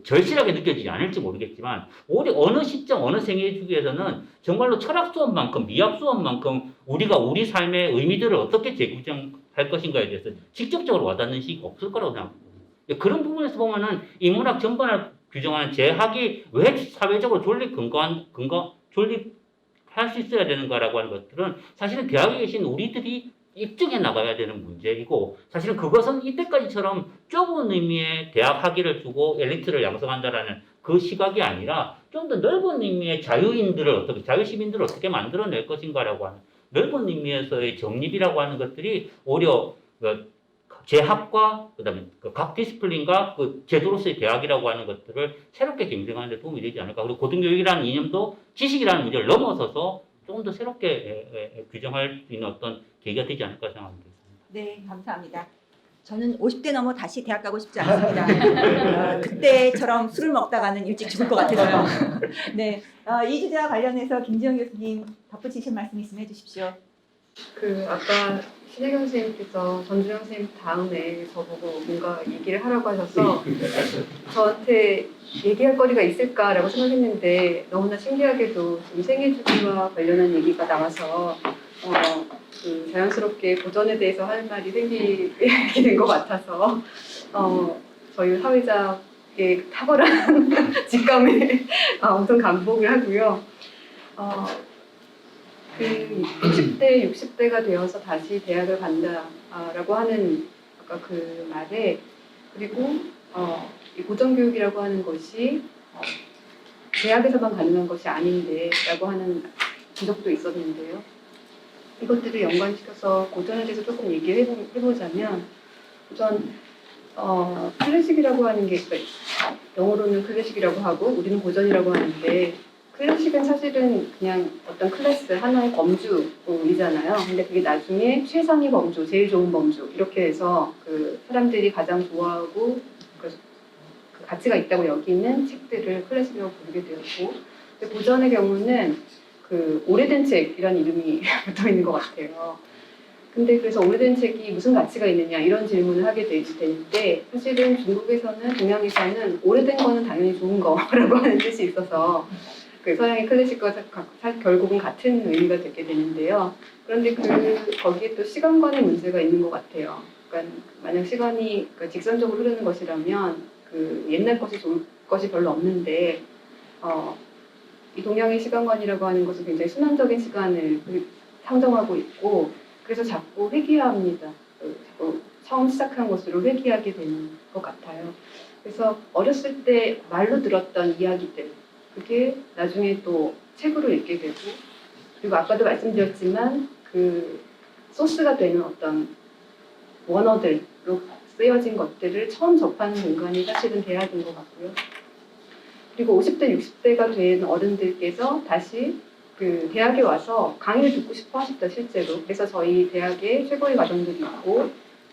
절실하게 느껴지지 않을지 모르겠지만 오히려 어느 시점, 어느 생애 주기에서는 정말로 철학 수업만큼, 미학 수업만큼 우리가 우리 삶의 의미들을 어떻게 재구성할 것인가에 대해서 직접적으로 와닿는 시기가 없을 거라고 생각합니다. 그런 부분에서 보면은 인문학 전반을 규정하는 재학이 왜 사회적으로 존립할 수 있어야 되는가라고 하는 것들은 사실은 대학에 계신 우리들이 입증해 나가야 되는 문제이고 사실은 그것은 이때까지처럼 좁은 의미의 대학 학위를 주고 엘리트를 양성한다라는 그 시각이 아니라 좀 더 넓은 의미의 자유시민들을 어떻게 만들어낼 것인가라고 하는 넓은 의미에서의 정립이라고 하는 것들이 오히려 재학과 그다음에 각 디스플린과 제도로서의 대학이라고 하는 것들을 새롭게 경쟁하는 데 도움이 되지 않을까. 그리고 고등교육이라는 이념도 지식이라는 문제를 넘어서서 조금 더 새롭게 규정할 수 있는 어떤 계기가 되지 않을까 생각합니다. 네, 감사합니다. 저는 50대 넘어 다시 대학 가고 싶지 않습니다. 그때처럼 술을 먹다가는 일찍 죽을 것 같아서요. 네, 이 주제와 관련해서 김지영 교수님 덧붙이실 말씀 있으면 해주십시오. 아까 신혜경 선생님께서 전주영 선생님 다음에 저보고 뭔가 얘기를 하라고 하셔서 저한테 얘기할 거리가 있을까라고 생각했는데 너무나 신기하게도 지금 생애 주기와 관련한 얘기가 나와서 자연스럽게 고전에 대해서 할 말이 생기게 된 것 같아서 저희 사회자의 탁월한 직감에 엄청 감복을 하고요. 60대, 60대가 되어서 다시 대학을 간다라고 하는 아까 그 말에 그리고 이 고전교육이라고 하는 것이 대학에서만 가능한 것이 아닌데라고 하는 지적도 있었는데요. 이것들을 연관시켜서 고전에 대해서 조금 얘기를 해보자면 우선 클래식이라고 하는 게 영어로는 클래식이라고 하고 우리는 고전이라고 하는데 클래식은 사실은 그냥 어떤 클래스 하나의 범주이잖아요. 근데 그게 나중에 최상위 범주, 제일 좋은 범주 이렇게 해서 그 사람들이 가장 좋아하고 그 가치가 있다고 여기는 책들을 클래식이라고 부르게 되었고, 근데 고전의 경우는 그 오래된 책이라는 이름이 붙어 있는 것 같아요. 근데 그래서 오래된 책이 무슨 가치가 있느냐 이런 질문을 하게 되는데 사실은 중국에서는 동양에서는 오래된 거는 당연히 좋은 거라고 하는 뜻이 있어서 그 서양의 클래식과 결국은 같은 의미가 되게 되는데요. 그런데 거기에 또 시간관의 문제가 있는 것 같아요. 그러니까 만약 시간이 직선적으로 흐르는 것이라면 그 옛날 것이 좋을 것이 별로 없는데 이 동양의 시간관이라고 하는 것은 굉장히 순환적인 시간을 상정하고 있고 그래서 자꾸 회귀합니다. 자꾸 처음 시작한 것으로 회귀하게 되는 것 같아요. 그래서 어렸을 때 말로 들었던 이야기들 그게 나중에 또 책으로 읽게 되고 그리고 아까도 말씀드렸지만 그 소스가 되는 어떤 원어들로 쓰여진 것들을 처음 접하는 공간이 사실은 대학인 것 같고요. 그리고 50대, 60대가 된 어른들께서 다시 그 대학에 와서 강의를 듣고 싶어 하셨다 실제로. 그래서 저희 대학에 최고의 과정들이 있고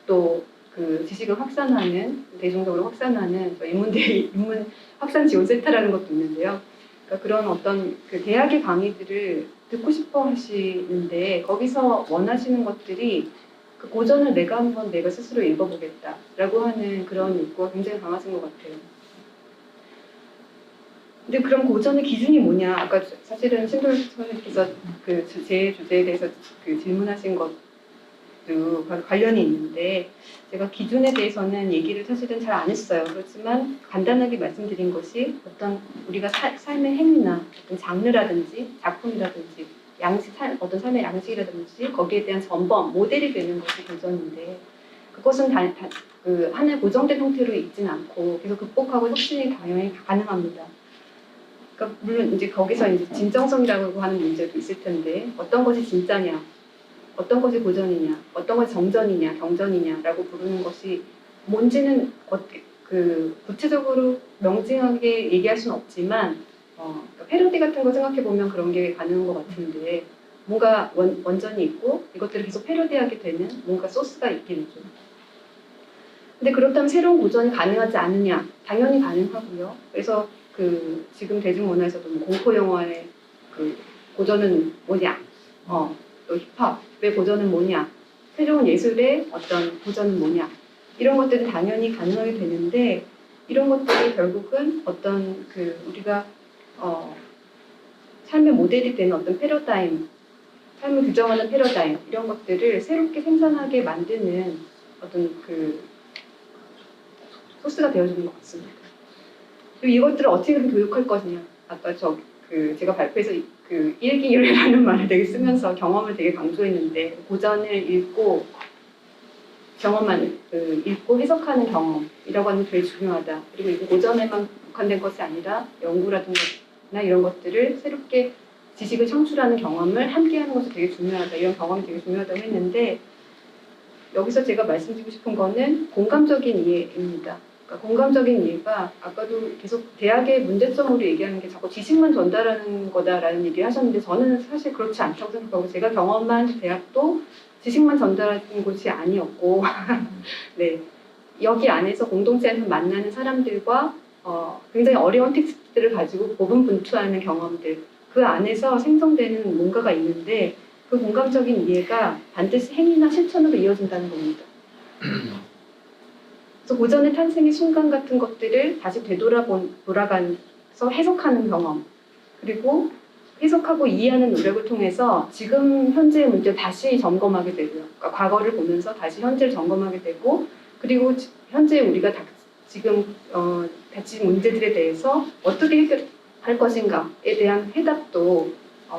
또 그 지식을 확산하는 대중적으로 확산하는 인문 확산 지원 센터라는 것도 있는데요. 그러니까 그런 어떤 그 대학의 강의들을 듣고 싶어 하시는데 거기서 원하시는 것들이 그 고전을 내가 스스로 읽어보겠다라고 하는 그런 욕구가 굉장히 강하신 것 같아요. 근데 그럼 고전의 기준이 뭐냐? 아까 사실은 신도일 선생님께서 그 제 주제에 대해서 그 질문하신 것도 관련이 있는데 제가 기준에 대해서는 얘기를 사실은 잘 안 했어요. 그렇지만 간단하게 말씀드린 것이 어떤 우리가 삶의 행위나 어떤 장르라든지 작품이라든지 어떤 삶의 양식이라든지 거기에 대한 전범, 모델이 되는 것이 고전인데 그것은 그 하나의 고정된 형태로 있지는 않고 계속 극복하고 혁신이 당연히 가능합니다. 그러니까 물론 이제 거기서 이제 진정성이라고 하는 문제도 있을 텐데 어떤 것이 진짜냐, 어떤 것이 고전이냐, 어떤 것이 정전이냐, 경전이냐라고 부르는 것이 뭔지는 그 구체적으로 명징하게 얘기할 수는 없지만 그러니까 패러디 같은 거 생각해 보면 그런 게 가능한 것 같은데 뭔가 원전이 있고 이것들을 계속 패러디하게 되는 뭔가 소스가 있겠죠. 근데 그렇다면 새로운 고전이 가능하지 않느냐? 당연히 가능하고요. 그래서 그 지금 대중문화에서도 뭐 공포 영화의 그 고전은 뭐냐? 또 힙합의 고전은 뭐냐? 새로운 예술의 어떤 고전은 뭐냐? 이런 것들은 당연히 가능하게 되는데 이런 것들이 결국은 어떤 그 우리가 삶의 모델이 되는 어떤 패러다임, 삶을 규정하는 패러다임 이런 것들을 새롭게 생산하게 만드는 어떤 그 소스가 되어주는 것 같습니다. 그리고 이것들을 어떻게 교육할 것이냐? 아까 제가 발표에서 그 일기율이라는 말을 되게 쓰면서 경험을 되게 강조했는데 고전을 읽고 경험하는 읽고 해석하는 경험이라고 하는 게 되게 중요하다. 그리고 이거 고전에만 국한된 것이 아니라 연구라든가 이런 것들을 새롭게 지식을 창출하는 경험을 함께하는 것이 되게 중요하다. 이런 경험이 되게 중요하다고 했는데 여기서 제가 말씀드리고 싶은 거는 공감적인 이해입니다. 그러니까 공감적인 이해가 아까도 계속 대학의 문제점으로 얘기하는 게 자꾸 지식만 전달하는 거다라는 얘기를 하셨는데 저는 사실 그렇지 않다고 생각하고 제가 경험한 대학도 지식만 전달하는 곳이 아니었고 네, 여기 안에서 공동체에서 만나는 사람들과 굉장히 어려운 텍스트를 가지고 고분분투하는 경험들, 그 안에서 생성되는 뭔가가 있는데 그 공감적인 이해가 반드시 행위나 실천으로 이어진다는 겁니다. 그래서 고전의 탄생의 순간 같은 것들을 다시 돌아가면서 해석하는 경험, 그리고 해석하고 이해하는 노력을 통해서 지금 현재의 문제를 다시 점검하게 되고요. 그러니까 과거를 보면서 다시 현재를 점검하게 되고, 그리고 현재 우리가 지금 닥친 문제들에 대해서 어떻게 해결할 것인가에 대한 해답도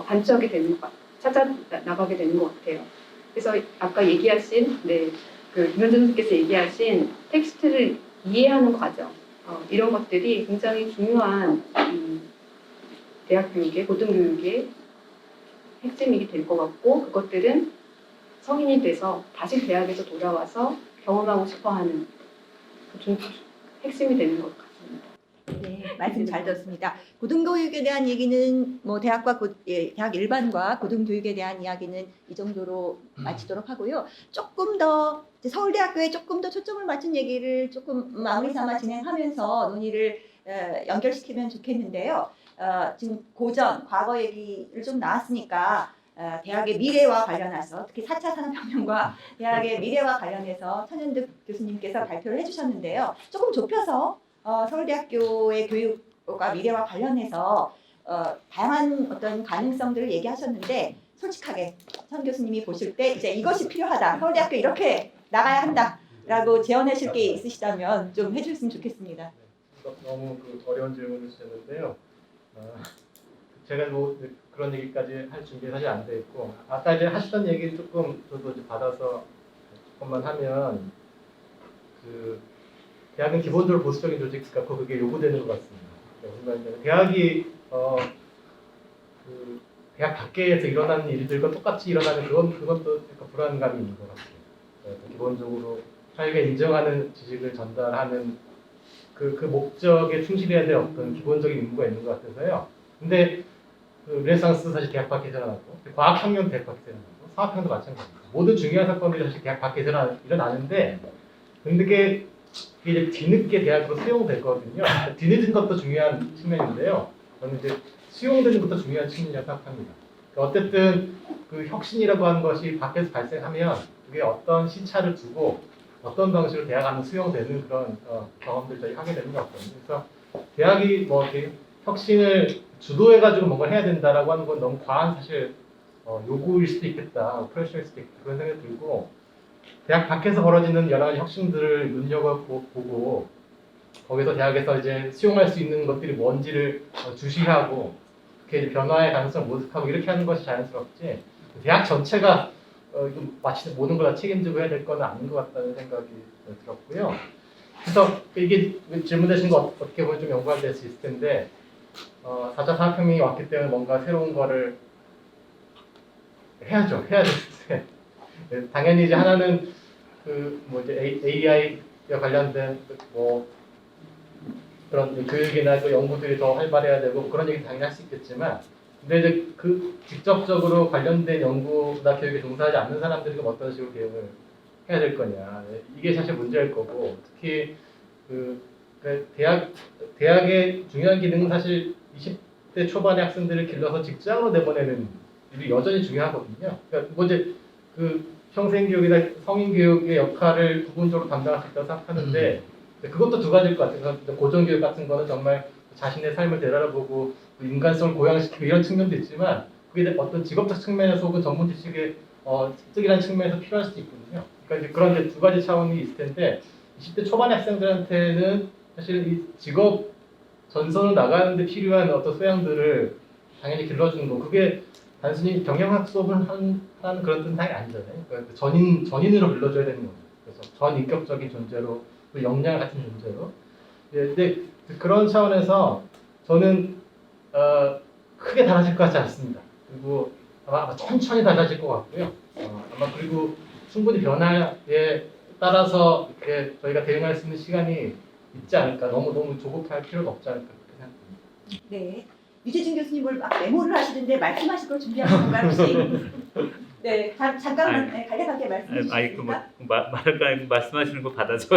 반추하게 되는 것 같아요. 찾아 나가게 되는 것 같아요. 그래서 아까 얘기하신 김현준 선생님께서 얘기하신 텍스트를 이해하는 과정, 이런 것들이 굉장히 중요한 대학 교육의 고등교육의 핵심이 될 것 같고, 그것들은 성인이 돼서 다시 대학에서 돌아와서 경험하고 싶어하는 핵심이 되는 것 같습니다. 네, 말씀 잘 들었습니다. 고등교육에 대한 얘기는 뭐 대학 일반과 고등교육에 대한 이야기는 이 정도로 마치도록 하고요. 조금 더 서울대학교에 조금 더 초점을 맞춘 얘기를 조금 마무리 삼아 진행하면서 논의를 연결시키면 좋겠는데요. 지금 고전, 과거 얘기를 좀 나왔으니까 대학의 미래와 관련해서 특히 4차 산업혁명과 대학의 미래와 관련해서 천연득 교수님께서 발표를 해주셨는데요. 조금 좁혀서 서울대학교의 교육과 미래와 관련해서 다양한 어떤 가능성들을 얘기하셨는데 솔직하게 천 교수님이 보실 때 이제 이것이 필요하다, 서울대학교 이렇게 나가야 한다라고 제언하실 게 있으시다면 좀 해주셨으면 좋겠습니다. 너무 어려운 질문을 주셨는데요. 제가 뭐 그런 얘기까지 할 준비 사실 안 돼 있고, 아까 이제 하시던 얘기 조금 저도 이제 받아서 조금만 하면, 대학은 기본적으로 보수적인 조직 같고 그게 요구되는 것 같습니다. 무슨 말이냐면 대학이 대학 밖에서 일어나는 일들과 똑같이 일어나는 그것도 약간 불안감이 있는 것 같아요. 기본적으로 사회가 인정하는 지식을 전달하는 그 목적에 충실해야 될 어떤 기본적인 의무가 있는 것 같아서요. 근데 르네상스 사실 대학 밖에서 일어나고, 과학혁명 대학 밖에서 일어나고, 사업혁명도 마찬가지입니다. 모든 중요한 사건들이 사실 대학 밖에서 일어나는데, 근데 그게 이제 뒤늦게 대학으로 수용됐거든요. 뒤늦은 것도 중요한 측면인데요. 저는 이제 수용되는 것도 중요한 측면이라고 생각합니다. 그러니까 어쨌든 그 혁신이라고 하는 것이 밖에서 발생하면 그게 어떤 시차를 두고 어떤 방식으로 대학 안에 수용되는 그런 경험들 저희 하게 되는 것 같거든요. 그래서 대학이 뭐 이렇게 혁신을 주도해가지고 뭔가 해야 된다라고 하는 건 너무 과한 사실 요구일 수도 있겠다, 프레셔일 수도 있겠다, 그런 생각이 들고, 대학 밖에서 벌어지는 여러 가지 혁신들을 눈여겨보고 거기서 대학에서 이제 수용할 수 있는 것들이 뭔지를 주시하고 그렇게 변화의 가능성을 모색하고 이렇게 하는 것이 자연스럽지, 대학 전체가 마치 모든 걸 다 책임지고 해야 될 건 아닌 것 같다는 생각이 들었고요. 그래서 이게 질문하신 거 어떻게 보면 좀 연관될 수 있을 텐데, 4차 산업혁명이 왔기 때문에 뭔가 새로운 거를 해야 되는데, 당연히 이제 하나는 뭐 이제 AI와 관련된 뭐 그런 교육이나 그 연구들이 더 활발해야 되고 그런 얘기 당연히 할 수 있겠지만, 근데 이제 직접적으로 관련된 연구나 교육에 종사하지 않는 들이 그럼 어떤 식으로 대응을 해야 될 거냐, 이게 사실 문제일 거고, 특히 대학의 중요한 기능은 사실 20대 초반의 학생들을 길러서 직장으로 내보내는 일이 여전히 중요하거든요. 그러니까 뭐 이제 평생교육이나 성인교육의 역할을 부분적으로 담당할 수 있다고 생각하는데, 그것도 두 가지일 것 같아요. 고전교육 같은 거는 정말 자신의 삶을 되돌아보고 인간성을 고양시키고 이런 측면도 있지만, 그게 어떤 직업적 측면에서 혹은 전문 지식의 특이한 측면에서 필요할 수도 있거든요. 그러니까 이제 그런 두 가지 차원이 있을 텐데, 20대 초반의 학생들한테는 사실 이 직업 전선을 나가는데 필요한 어떤 소양들을 당연히 길러주는 거, 그게 단순히 경영학 수업을 하는 그런 뜻은 당연히 아니잖아요. 그러니까 전인으로 길러줘야 되는 거죠. 그래서 전인격적인 존재로, 또 역량 같은 존재로. 예, 근데 그런 차원에서 저는 크게 달라질 것 같지 않습니다. 그리고 아마 천천히 달라질 것 같고요. 아마 그리고 충분히 변화에 따라서 이렇게 저희가 대응할 수 있는 시간이 있지 않을까. 너무 조급할 필요가 없지 않을까 그렇게 생각합니다. 네. 유재준 교수님 뭘 막 메모를 하시던데 말씀하실 걸 준비하신 건가요 혹시? 네, 잠깐만 아니, 네, 간략하게 말씀해 아니 그 뭐 주시겠습니까? 말할까 말씀하시는 거 받아서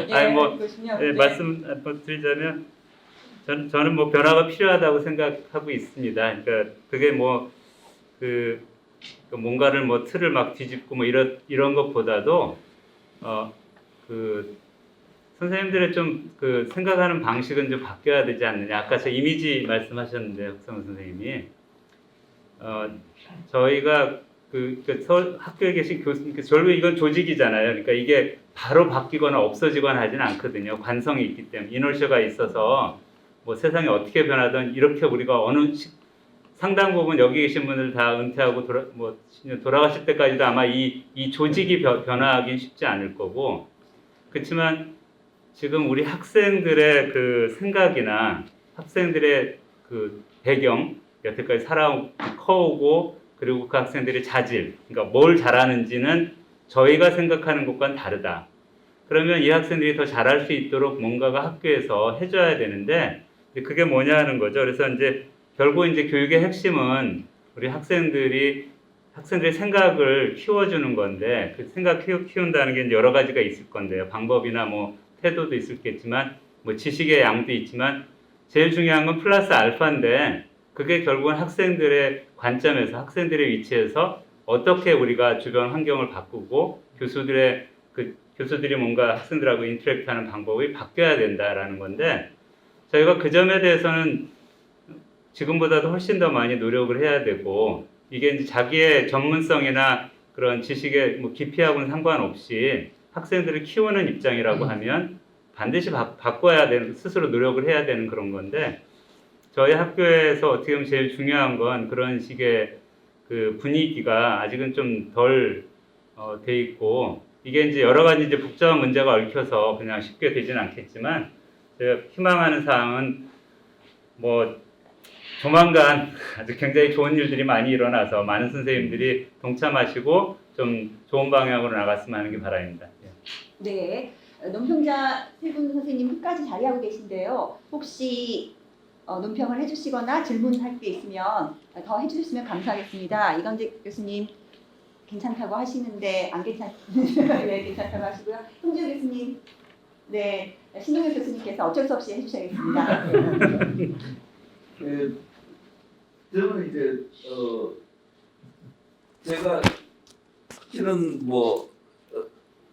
예, 아니, 뭐, 그렇군요. 네, 네. 말씀 한번 드리자면 저는 뭐 변화가 필요하다고 생각하고 있습니다. 그러니까 그게 뭐 그 뭔가를 뭐 틀을 막 뒤집고 뭐 이런 것보다도 그 선생님들의 좀 그 생각하는 방식은 좀 바뀌어야 되지 않느냐. 아까 저 이미지 말씀하셨는데 흑성 선생님이 저희가 서울 학교에 계신 교수님, 결국 이건 조직이잖아요. 그러니까 이게 바로 바뀌거나 없어지거나 하지는 않거든요. 관성이 있기 때문에 이너셔가 있어서 뭐 세상이 어떻게 변하든 이렇게 우리가 상당 부분 여기 계신 분들 다 은퇴하고 돌아가실 때까지도 아마 이 조직이 변화하긴 쉽지 않을 거고, 그렇지만 지금 우리 학생들의 그 생각이나 학생들의 그 배경, 여태까지 커오고 그리고 그 학생들의 자질, 그러니까 뭘 잘하는지는 저희가 생각하는 것과는 다르다. 그러면 이 학생들이 더 잘할 수 있도록 뭔가가 학교에서 해줘야 되는데 그게 뭐냐 하는 거죠. 그래서 이제 결국 이제 교육의 핵심은 우리 학생들의 생각을 키워주는 건데 그 생각 키운다는 게 이제 여러 가지가 있을 건데요. 방법이나 뭐 태도도 있겠지만 뭐 지식의 양도 있지만 제일 중요한 건 플러스 알파인데 그게 결국은 학생들의 관점에서 학생들의 위치에서 어떻게 우리가 주변 환경을 바꾸고 교수들이 뭔가 학생들하고 인터랙트하는 방법이 바뀌어야 된다라는 건데 저희가 그 점에 대해서는 지금보다도 훨씬 더 많이 노력을 해야 되고 이게 이제 자기의 전문성이나 그런 지식의 뭐 깊이하고는 상관없이 학생들을 키우는 입장이라고 하면 반드시 바꿔야 되는 스스로 노력을 해야 되는 그런 건데 저희 학교에서 어떻게 보면 제일 중요한 건 그런 식의 그 분위기가 아직은 좀 덜 돼 있고 이게 이제 여러 가지 이제 복잡한 문제가 얽혀서 그냥 쉽게 되지는 않겠지만 제가 희망하는 사항은 뭐 조만간 아주 굉장히 좋은 일들이 많이 일어나서 많은 선생님들이 동참하시고 좀 좋은 방향으로 나갔으면 하는 게 바람입니다. 네, 논평자 세 분 선생님 끝까지 자리하고 계신데요. 혹시 논평을 해주시거나 질문할 게 있으면 더 해주셨으면 감사하겠습니다. 이광재 교수님 괜찮다고 하시는데 네, 괜찮다고 하시고요. 홍지호 교수님, 네, 신동엽 교수님께서 어쩔 수 없이 해주셔야겠습니다. 저는 이제 제가 실은 뭐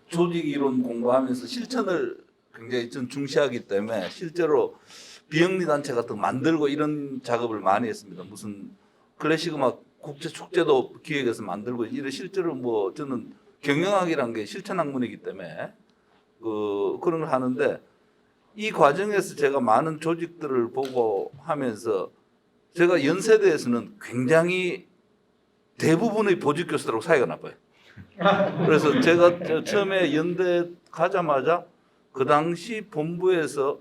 조직 이론 공부하면서 실천을 굉장히 좀 중시하기 때문에 실제로 비영리 단체 같은 거 만들고 이런 작업을 많이 했습니다. 무슨 클래식 음악 국제 축제도 기획해서 만들고 이런 실제로 뭐 저는 경영학이란 게 실천 학문이기 때문에 그런 걸 하는데 이 과정에서 제가 많은 조직들을 보고 하면서 제가 연세대에서는 굉장히 대부분의 보직 교수들하고 사이가 나빠요. 그래서 제가 처음에 연대 가자마자 그 당시 본부에서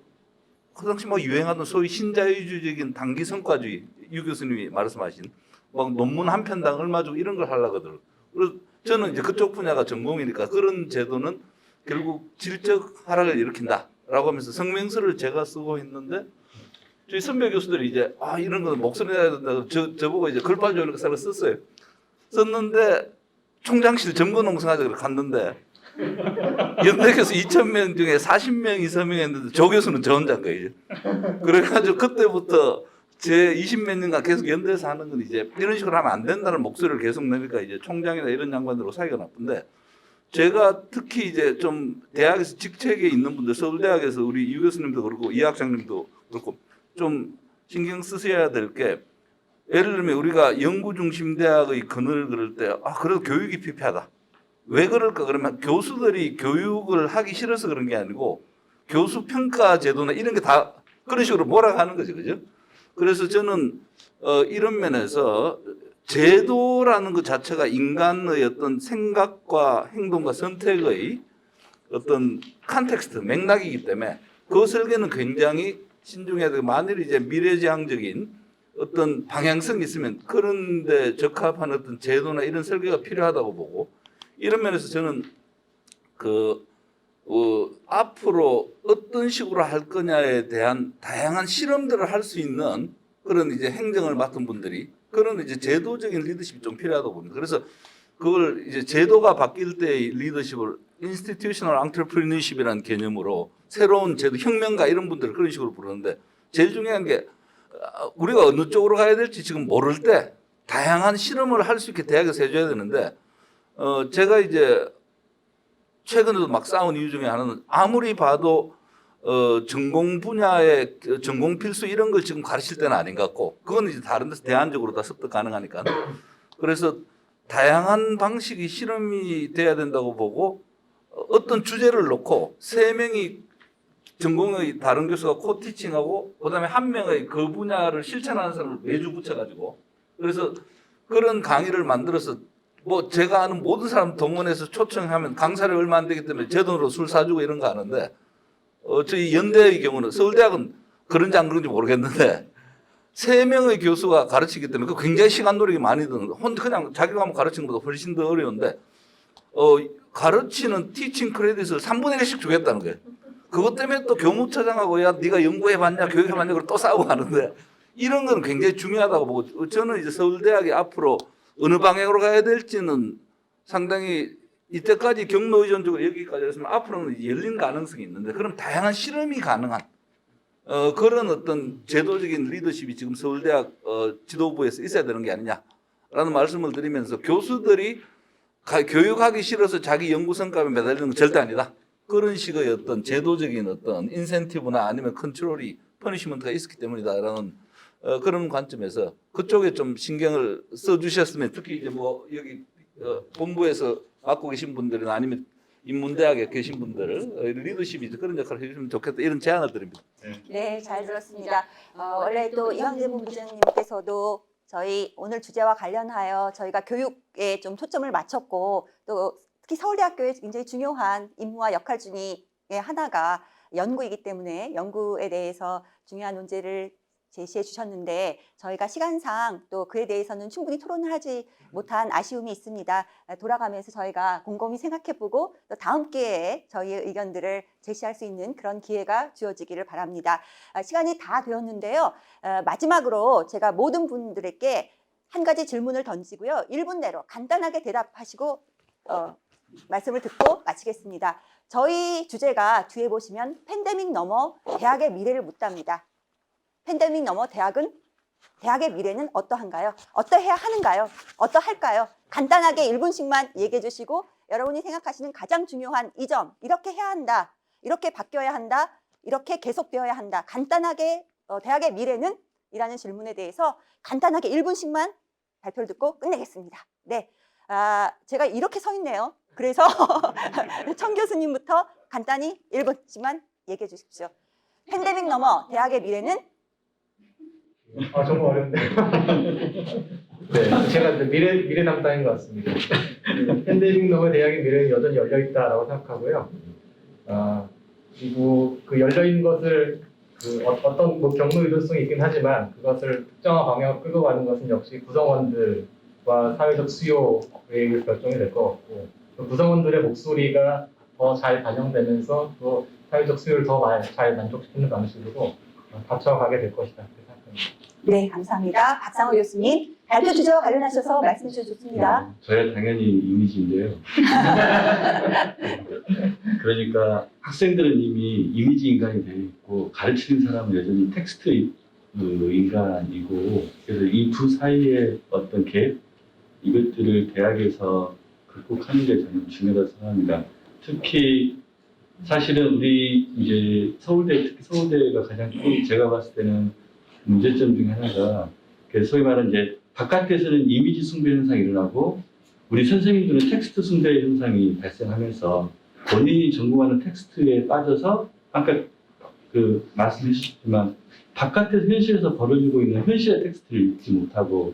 그 당시 막 유행하던 소위 신자유주의적인 단기 성과주의 유 교수님이 말씀하신 막 논문 한 편당 얼마 주고 이런 걸 하려고 하더라고요. 그래서 저는 이제 그쪽 분야가 전공이니까 그런 제도는 결국 질적 하락을 일으킨다라고 하면서 성명서를 제가 쓰고 있는데 저희 선배 교수들이 이제 이런 거 목소리 내야 된다고 저보고 이제 글빨 조이는 거 썼어요. 썼는데 총장실 점거 농성하자고 갔는데 연대에서 2,000명 중에 40명이 서명했는데 조 교수는 저 혼자인 거예요. 그래가지고 그때부터 제 20몇 년간 계속 연대에서 하는 건 이제 이런 식으로 하면 안 된다는 목소리를 계속 내니까 이제 총장이나 이런 양반들하고 사이가 나쁜데 제가 특히 이제 좀 대학에서 직책에 있는 분들 서울대학에서 우리 유 교수님도 그렇고 이 학장님도 그렇고 좀 신경 쓰셔야 될 게 예를 들면 우리가 연구 중심 대학의 근을 그럴 때 그래도 교육이 피폐하다. 왜 그럴까 그러면 교수들이 교육을 하기 싫어서 그런 게 아니고 교수 평가 제도나 이런 게 다 그런 식으로 몰아가는 거죠. 그죠? 그래서 저는 이런 면에서 제도라는 것 자체가 인간의 어떤 생각과 행동과 선택의 어떤 컨텍스트, 맥락이기 때문에 그 설계는 굉장히 신중해야 되고 만일 이제 미래지향적인 어떤 방향성이 있으면 그런데 적합한 어떤 제도나 이런 설계가 필요하다고 보고 이런 면에서 저는 앞으로 어떤 식으로 할 거냐에 대한 다양한 실험들을 할 수 있는 그런 이제 행정을 맡은 분들이 그런 이제 제도적인 리더십이 좀 필요하다고 봅니다. 그래서 그걸 이제 제도가 바뀔 때의 리더십을 institutional entrepreneurship이라는 개념으로 새로운 제도 혁명가 이런 분들을 그런 식으로 부르는데 제일 중요한 게 우리가 어느 쪽으로 가야 될지 지금 모를 때 다양한 실험을 할 수 있게 대학에서 해줘야 되는데 제가 이제 최근에도 막 싸운 이유 중에 하나는 아무리 봐도 전공 분야의 전공 필수 이런 걸 지금 가르칠 때는 아닌 것 같고 그건 이제 다른 데서 대안적으로 다 습득 가능하니까 그래서 다양한 방식이 실험이 돼야 된다고 보고 어떤 주제를 놓고 3명이 전공의 다른 교수가 코티칭하고 그다음에 1명의 그 분야를 실천하는 사람을 매주 붙여가지고 그래서 그런 강의를 만들어서 뭐 제가 아는 모든 사람 동원해서 초청하면 강사료 얼마 안 되기 때문에 제 돈으로 술 사주고 이런 거 하는데 저희 연대의 경우는 서울대학은 그런지 안 그런지 모르겠는데 3명의 교수가 가르치기 때문에 그 굉장히 시간 노력이 많이 드는 거. 혼자 그냥 자기가 한번 가르치는 것보다 훨씬 더 어려운데 가르치는 티칭 크레딧을 3분의 1씩 주겠다는 거예요. 그것 때문에 또 교무처장하고 야 네가 연구해봤냐 교육해봤냐 그걸 또 싸우고 하는데 이런 건 굉장히 중요하다고 보고 저는 이제 서울대학이 앞으로 어느 방향으로 가야 될지는 상당히 이때까지 경로 의존적으로 여기까지 했으면 앞으로는 열린 가능성이 있는데 그럼 다양한 실험이 가능한 그런 어떤 제도적인 리더십이 지금 서울대학 지도부에서 있어야 되는 게 아니냐라는 말씀을 드리면서 교수들이 교육하기 싫어서 자기 연구 성과에 매달리는 건 절대 아니다. 그런 식의 어떤 제도적인 어떤 인센티브나 아니면 컨트롤이 퍼니시먼트가 있었기 때문이다라는 그런 관점에서 그쪽에 좀 신경을 써주셨으면 특히 이제 뭐 여기 본부에서 맡고 계신 분들이나 아니면 인문대학에 계신 분들 리더십이 그런 역할을 해주시면 좋겠다 이런 제안을 드립니다. 네, 잘 들었습니다. 원래 또 이황재 본부장님께서도 저희 오늘 주제와 관련하여 저희가 교육에 좀 초점을 맞췄고 또 특히 서울대학교에 굉장히 중요한 임무와 역할 중에 하나가 연구이기 때문에 연구에 대해서 중요한 논제를 제시해 주셨는데 저희가 시간상 또 그에 대해서는 충분히 토론을 하지 못한 아쉬움이 있습니다. 돌아가면서 저희가 곰곰이 생각해보고 또 다음 기회에 저희의 의견들을 제시할 수 있는 그런 기회가 주어지기를 바랍니다. 시간이 다 되었는데요. 마지막으로 제가 모든 분들에게 한 가지 질문을 던지고요. 1분 내로 간단하게 대답하시고 말씀을 듣고 마치겠습니다. 저희 주제가 뒤에 보시면 팬데믹 넘어 대학의 미래를 묻답니다. 팬데믹 넘어 대학의 미래는 어떠한가요? 어떠해야 하는가요? 어떠할까요? 간단하게 1분씩만 얘기해 주시고 여러분이 생각하시는 가장 중요한 이 점, 이렇게 해야 한다, 이렇게 바뀌어야 한다, 이렇게 계속되어야 한다. 간단하게 대학의 미래는? 이라는 질문에 대해서 간단하게 1분씩만 발표를 듣고 끝내겠습니다. 네, 제가 이렇게 서 있네요. 그래서 청 교수님부터 간단히 1분씩만 얘기해 주십시오. 팬데믹 넘어 대학의 미래는? 정말 어렵네요. 네, 제가 미래 담당인 것 같습니다. 팬데믹 넘어 대학의 미래는 여전히 열려 있다라고 생각하고요. 그리고 그 열려 있는 것을 어떤 뭐 경로 유도성이 있긴 하지만 그것을 특정한 방향으로 끌고 가는 것은 역시 구성원들과 사회적 수요의 결정이 될 것 같고 그 구성원들의 목소리가 더 잘 반영되면서 또 사회적 수요를 더 잘 만족시키는 방식으로 받쳐가게 될 것이다. 네, 감사합니다. 박상호 교수님, 발표 주제와 관련하셔서 말씀해 주셨습니다. 저야 당연히 이미지인데요. 그러니까 학생들은 이미 이미지 인간이 되어 있고 가르치는 사람은 여전히 텍스트 인간이고 그래서 이 두 사이의 어떤 갭 이것들을 대학에서 극복하는 게 저는 중요하다고 생각합니다. 특히 사실은 우리 이제 특히 서울대가 가장 큰 제가 봤을 때는 문제점 중에 하나가 소위 말하는 이제 바깥에서는 이미지 숭배 현상이 일어나고 우리 선생님들은 텍스트 숭배 현상이 발생하면서 본인이 전공하는 텍스트에 빠져서 아까 말씀해 주셨지만 바깥에서 현실에서 벌어지고 있는 현실의 텍스트를 읽지 못하고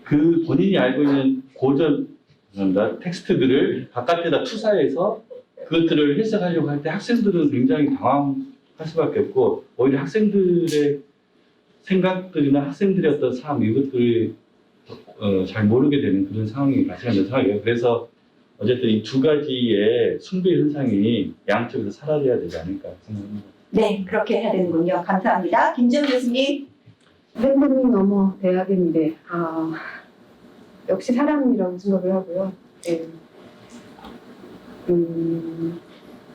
그 본인이 알고 있는 고전 텍스트들을 바깥에다 투사해서 그것들을 해석하려고 할 때 학생들은 굉장히 당황할 수밖에 없고 오히려 학생들의 생각들이나 학생들의 어떤 삶 이것들을 잘 모르게 되는 그런 상황이 발생한다고 생각해요. 그래서 어쨌든 이 두 가지의 숭배 현상이 양쪽에서 사라져야 되지 않을까 생각합니다. 네, 그렇게 해야 되는군요. 감사합니다. 김지영 교수님. 팬데믹 넘어 대학의 미래. 역시 사람이라고 생각을 하고요. 네.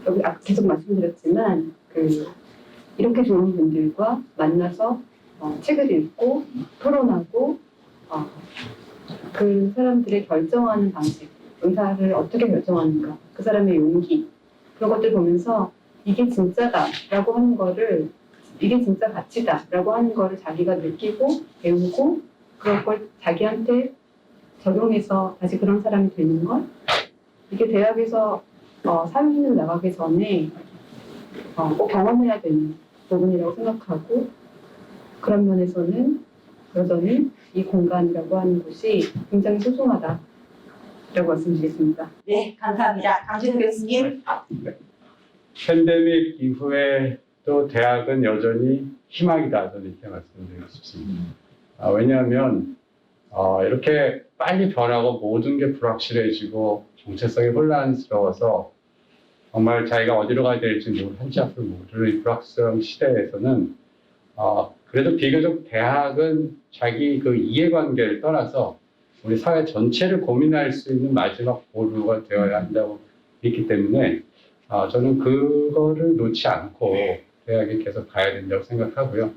여기 계속 말씀드렸지만 이렇게 좋은 분들과 만나서 책을 읽고 토론하고 그 사람들의 결정하는 방식, 의사를 어떻게 결정하는가, 그 사람의 용기 그런 것들 보면서 이게 진짜다라고 하는 거를 이게 진짜 가치다라고 하는 거를 자기가 느끼고 배우고 그런 걸 자기한테 적용해서 다시 그런 사람이 되는 것 이게 대학에서 사회인으로 나가기 전에 꼭 경험해야 되는 부분이라고 생각하고 그런 면에서는 여전히 이 공간이라고 하는 곳이 굉장히 소중하다라고 말씀드리겠습니다. 네, 감사합니다. 강진우 교수님. 팬데믹 이후에 또 대학은 여전히 희망이다. 저는 이렇게 말씀드리고 싶습니다. 왜냐하면 이렇게 빨리 변하고 모든 게 불확실해지고 정체성이 혼란스러워서 정말 자기가 어디로 가야 될지 한치 앞을 모르는 불확실한 시대에서는 그래도 비교적 대학은 자기 그 이해관계를 떠나서 우리 사회 전체를 고민할 수 있는 마지막 보루가 되어야 한다고 믿기 때문에 저는 그거를 놓지 않고 대학에 계속 가야 된다고 생각하고요.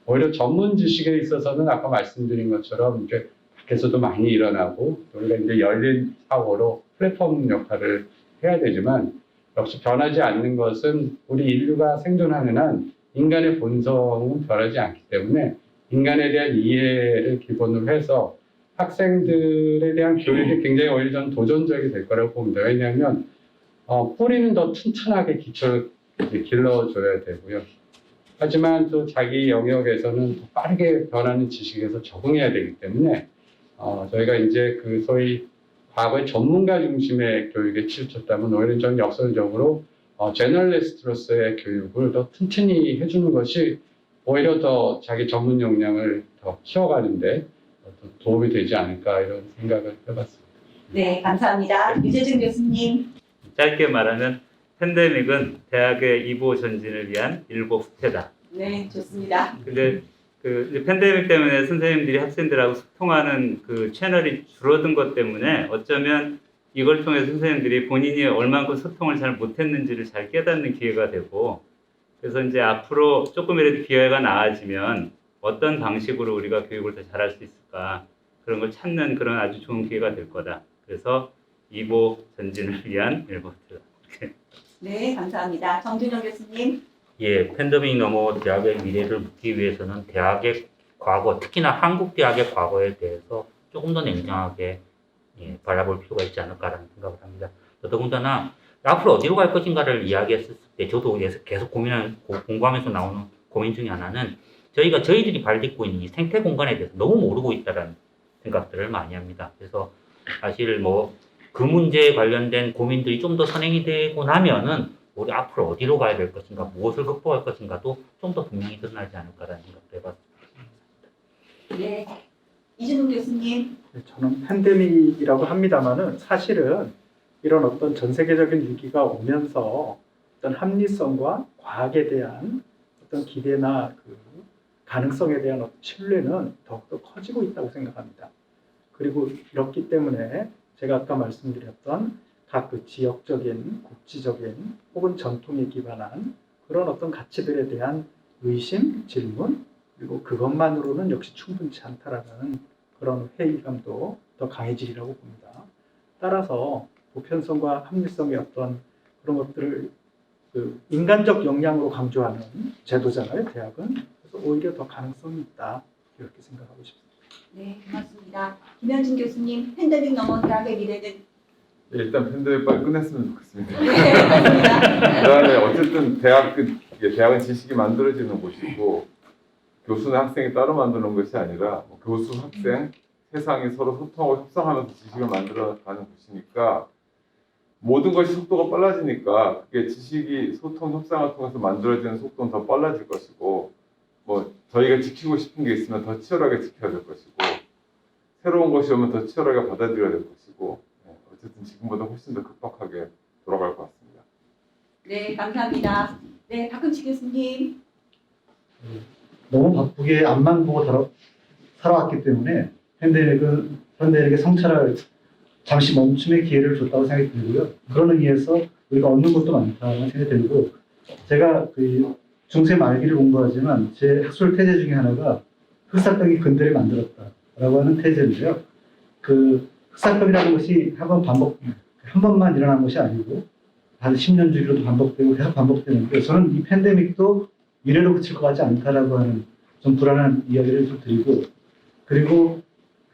오히려 전문 지식에 있어서는 아까 말씀드린 것처럼 이제 밖에서도 많이 일어나고 우리가 이제 열린 사고로 플랫폼 역할을 해야 되지만 역시 변하지 않는 것은 우리 인류가 생존하는 한 인간의 본성은 변하지 않기 때문에 인간에 대한 이해를 기본으로 해서 학생들에 대한 교육이 굉장히 오히려 저는 도전적이 될 거라고 봅니다. 왜냐하면 뿌리는 더 튼튼하게 기초를 길러줘야 되고요. 하지만 또 자기 영역에서는 더 빠르게 변하는 지식에서 적응해야 되기 때문에 저희가 이제 그 소위 과거의 전문가 중심의 교육에 치우쳤다면 오히려 저는 역설적으로 제너럴리스트로서의 교육을 더 튼튼히 해주는 것이 오히려 더 자기 전문 역량을 더 키워가는데 더 도움이 되지 않을까 이런 생각을 해봤습니다. 네, 감사합니다. 유재준 교수님. 짧게 말하면 팬데믹은 대학의 이보 전진을 위한 일보 후퇴다. 네, 좋습니다. 근데 이제 팬데믹 때문에 선생님들이 학생들하고 소통하는 그 채널이 줄어든 것 때문에 어쩌면 이걸 통해서 선생님들이 본인이 얼만큼 소통을 잘 못했는지를 잘 깨닫는 기회가 되고 그래서 이제 앞으로 조금이라도 기회가 나아지면 어떤 방식으로 우리가 교육을 더 잘할 수 있을까 그런 걸 찾는 그런 아주 좋은 기회가 될 거다. 그래서 이보 전진을 위한 일보 후퇴다. 네, 감사합니다. 정준영 교수님. 예, 팬데믹 넘어 대학의 미래를 묻기 위해서는 대학의 과거, 특히나 한국 대학의 과거에 대해서 조금 더 냉정하게 바라볼 필요가 있지 않을까라는 생각을 합니다. 더더군다나 앞으로 어디로 갈 것인가를 이야기했을 때 저도 계속 공부하면서 나오는 고민 중에 하나는 저희들이 발딛고 있는 이 생태 공간에 대해서 너무 모르고 있다는 생각들을 많이 합니다. 그래서 사실 그 문제에 관련된 고민들이 좀 더 선행이 되고 나면은 우리 앞으로 어디로 가야 될 것인가, 무엇을 극복할 것인가도 좀 더 분명히 드러나지 않을까라는 생각도 해봤습니다. 네, 이준웅 교수님. 저는 팬데믹이라고 합니다만은 사실은 이런 어떤 전 세계적인 위기가 오면서 어떤 합리성과 과학에 대한 어떤 기대나 그 가능성에 대한 어떤 신뢰는 더욱더 커지고 있다고 생각합니다. 그리고 이렇기 때문에 제가 아까 말씀드렸던 각 그 지역적인, 국지적인 혹은 전통에 기반한 그런 어떤 가치들에 대한 의심, 질문 그리고 그것만으로는 역시 충분치 않다라는 그런 회의감도 더 강해지리라고 봅니다. 따라서 보편성과 합리성의 어떤 그런 것들을 그 인간적 역량으로 강조하는 제도잖아요, 대학은. 그래서 오히려 더 가능성이 있다 이렇게 생각하고 싶습니다. 네, 고맙습니다. 김현준 교수님, 팬데믹 넘어 대학의 미래는. 네, 일단 팬데믹 빨리 끝냈으면 좋겠습니다. 네, 맞습니다. 그다음에 어쨌든 대학은 지식이 만들어지는 곳이고 교수는 학생이 따로 만드는 것이 아니라 교수, 학생, 세상이 서로 소통하고 협상하면서 지식을 만들어가는 곳이니까 모든 것이 속도가 빨라지니까 그게 지식이 소통, 협상을 통해서 만들어지는 속도는 더 빨라질 것이고 저희가 지키고 싶은 게 있으면 더 치열하게 지켜야 될 것이고 새로운 것이 오면 더 치열하게 받아들여야 될 것이고 어쨌든 지금보다 훨씬 더 급박하게 돌아갈 것 같습니다. 네, 감사합니다. 네, 박금치 교수님. 너무 바쁘게 앞만 보고 살아왔기 때문에 팬데믹의 성찰할 잠시 멈춤의 기회를 줬다고 생각이 들고요. 그런 의미에서 우리가 얻는 것도 많다는 생각이 들고, 제가 그 중세 말기를 공부하지만 제 학술 태제 중에 하나가 흑사병이 근대를 만들었다라고 하는 태제인데요. 그 흑사병이라는 것이 한 번만 일어난 것이 아니고 한 10년 주기로도 반복되고 계속 반복되는데, 저는 이 팬데믹도 미래로 그칠 것 같지 않다라고 하는 좀 불안한 이야기를 좀 드리고, 그리고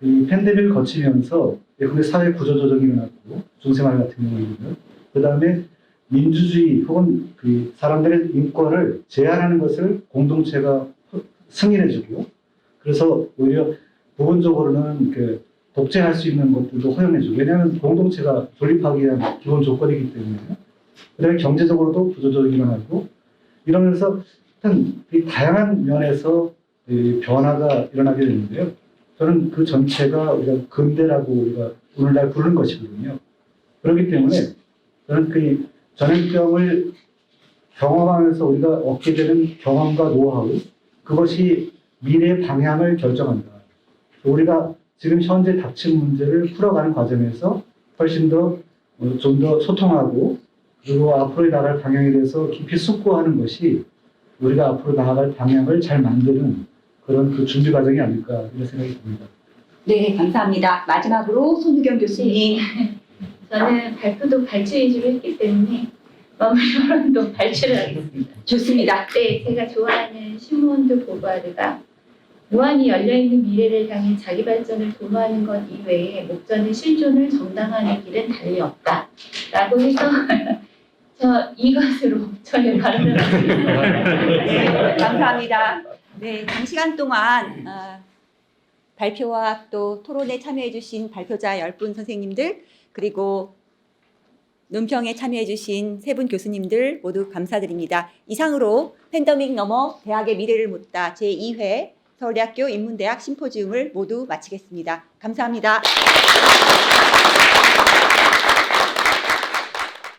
이 팬데믹을 거치면서 예컨대 사회 구조 조정이 일어났고, 중세말 같은 경우에는 그 다음에 민주주의 혹은 그 사람들의 인권을 제한하는 것을 공동체가 승인해주고, 그래서 오히려 부분적으로는 그 독재할 수 있는 것들도 허용해주고, 왜냐하면 공동체가 존립하기 위한 기본 조건이기 때문에. 그다음에 경제적으로도 구조조정이 일어나고, 이러면서 하여튼 이 다양한 면에서 이 변화가 일어나게 되는데요. 저는 그 전체가 우리가 근대라고 우리가 오늘날 부르는 것이거든요. 그렇기 때문에 저는 그 전염병을 경험하면서 우리가 얻게 되는 경험과 노하우, 그것이 미래의 방향을 결정한다. 우리가 지금 현재 닥친 문제를 풀어가는 과정에서 훨씬 더 좀 더 소통하고, 그리고 앞으로 나아갈 방향에 대해서 깊이 숙고하는 것이 우리가 앞으로 나아갈 방향을 잘 만드는 그런 그 준비 과정이 아닐까 이런 생각이 듭니다. 네, 감사합니다. 마지막으로 손유경 교수님. 저는 발표도 발췌 위주로 했기 때문에 마무리로도 발췌를 하겠습니다. 좋습니다. 네, 제가 좋아하는 시몬드 보바르가 무한히 열려있는 미래를 향해 자기 발전을 도모하는 것 이외에 목전의 실존을 정당화하는 길은 달리 없다 라고 해서 저 이것으로 저의 발언을 네, 감사합니다. 네, 장시간 동안 발표와 또 토론에 참여해주신 발표자 10분 선생님들, 그리고 논평에 참여해주신 3분 교수님들 모두 감사드립니다. 이상으로 팬데믹 넘어 대학의 미래를 묻다 제2회 서울대학교 인문대학 심포지움을 모두 마치겠습니다. 감사합니다.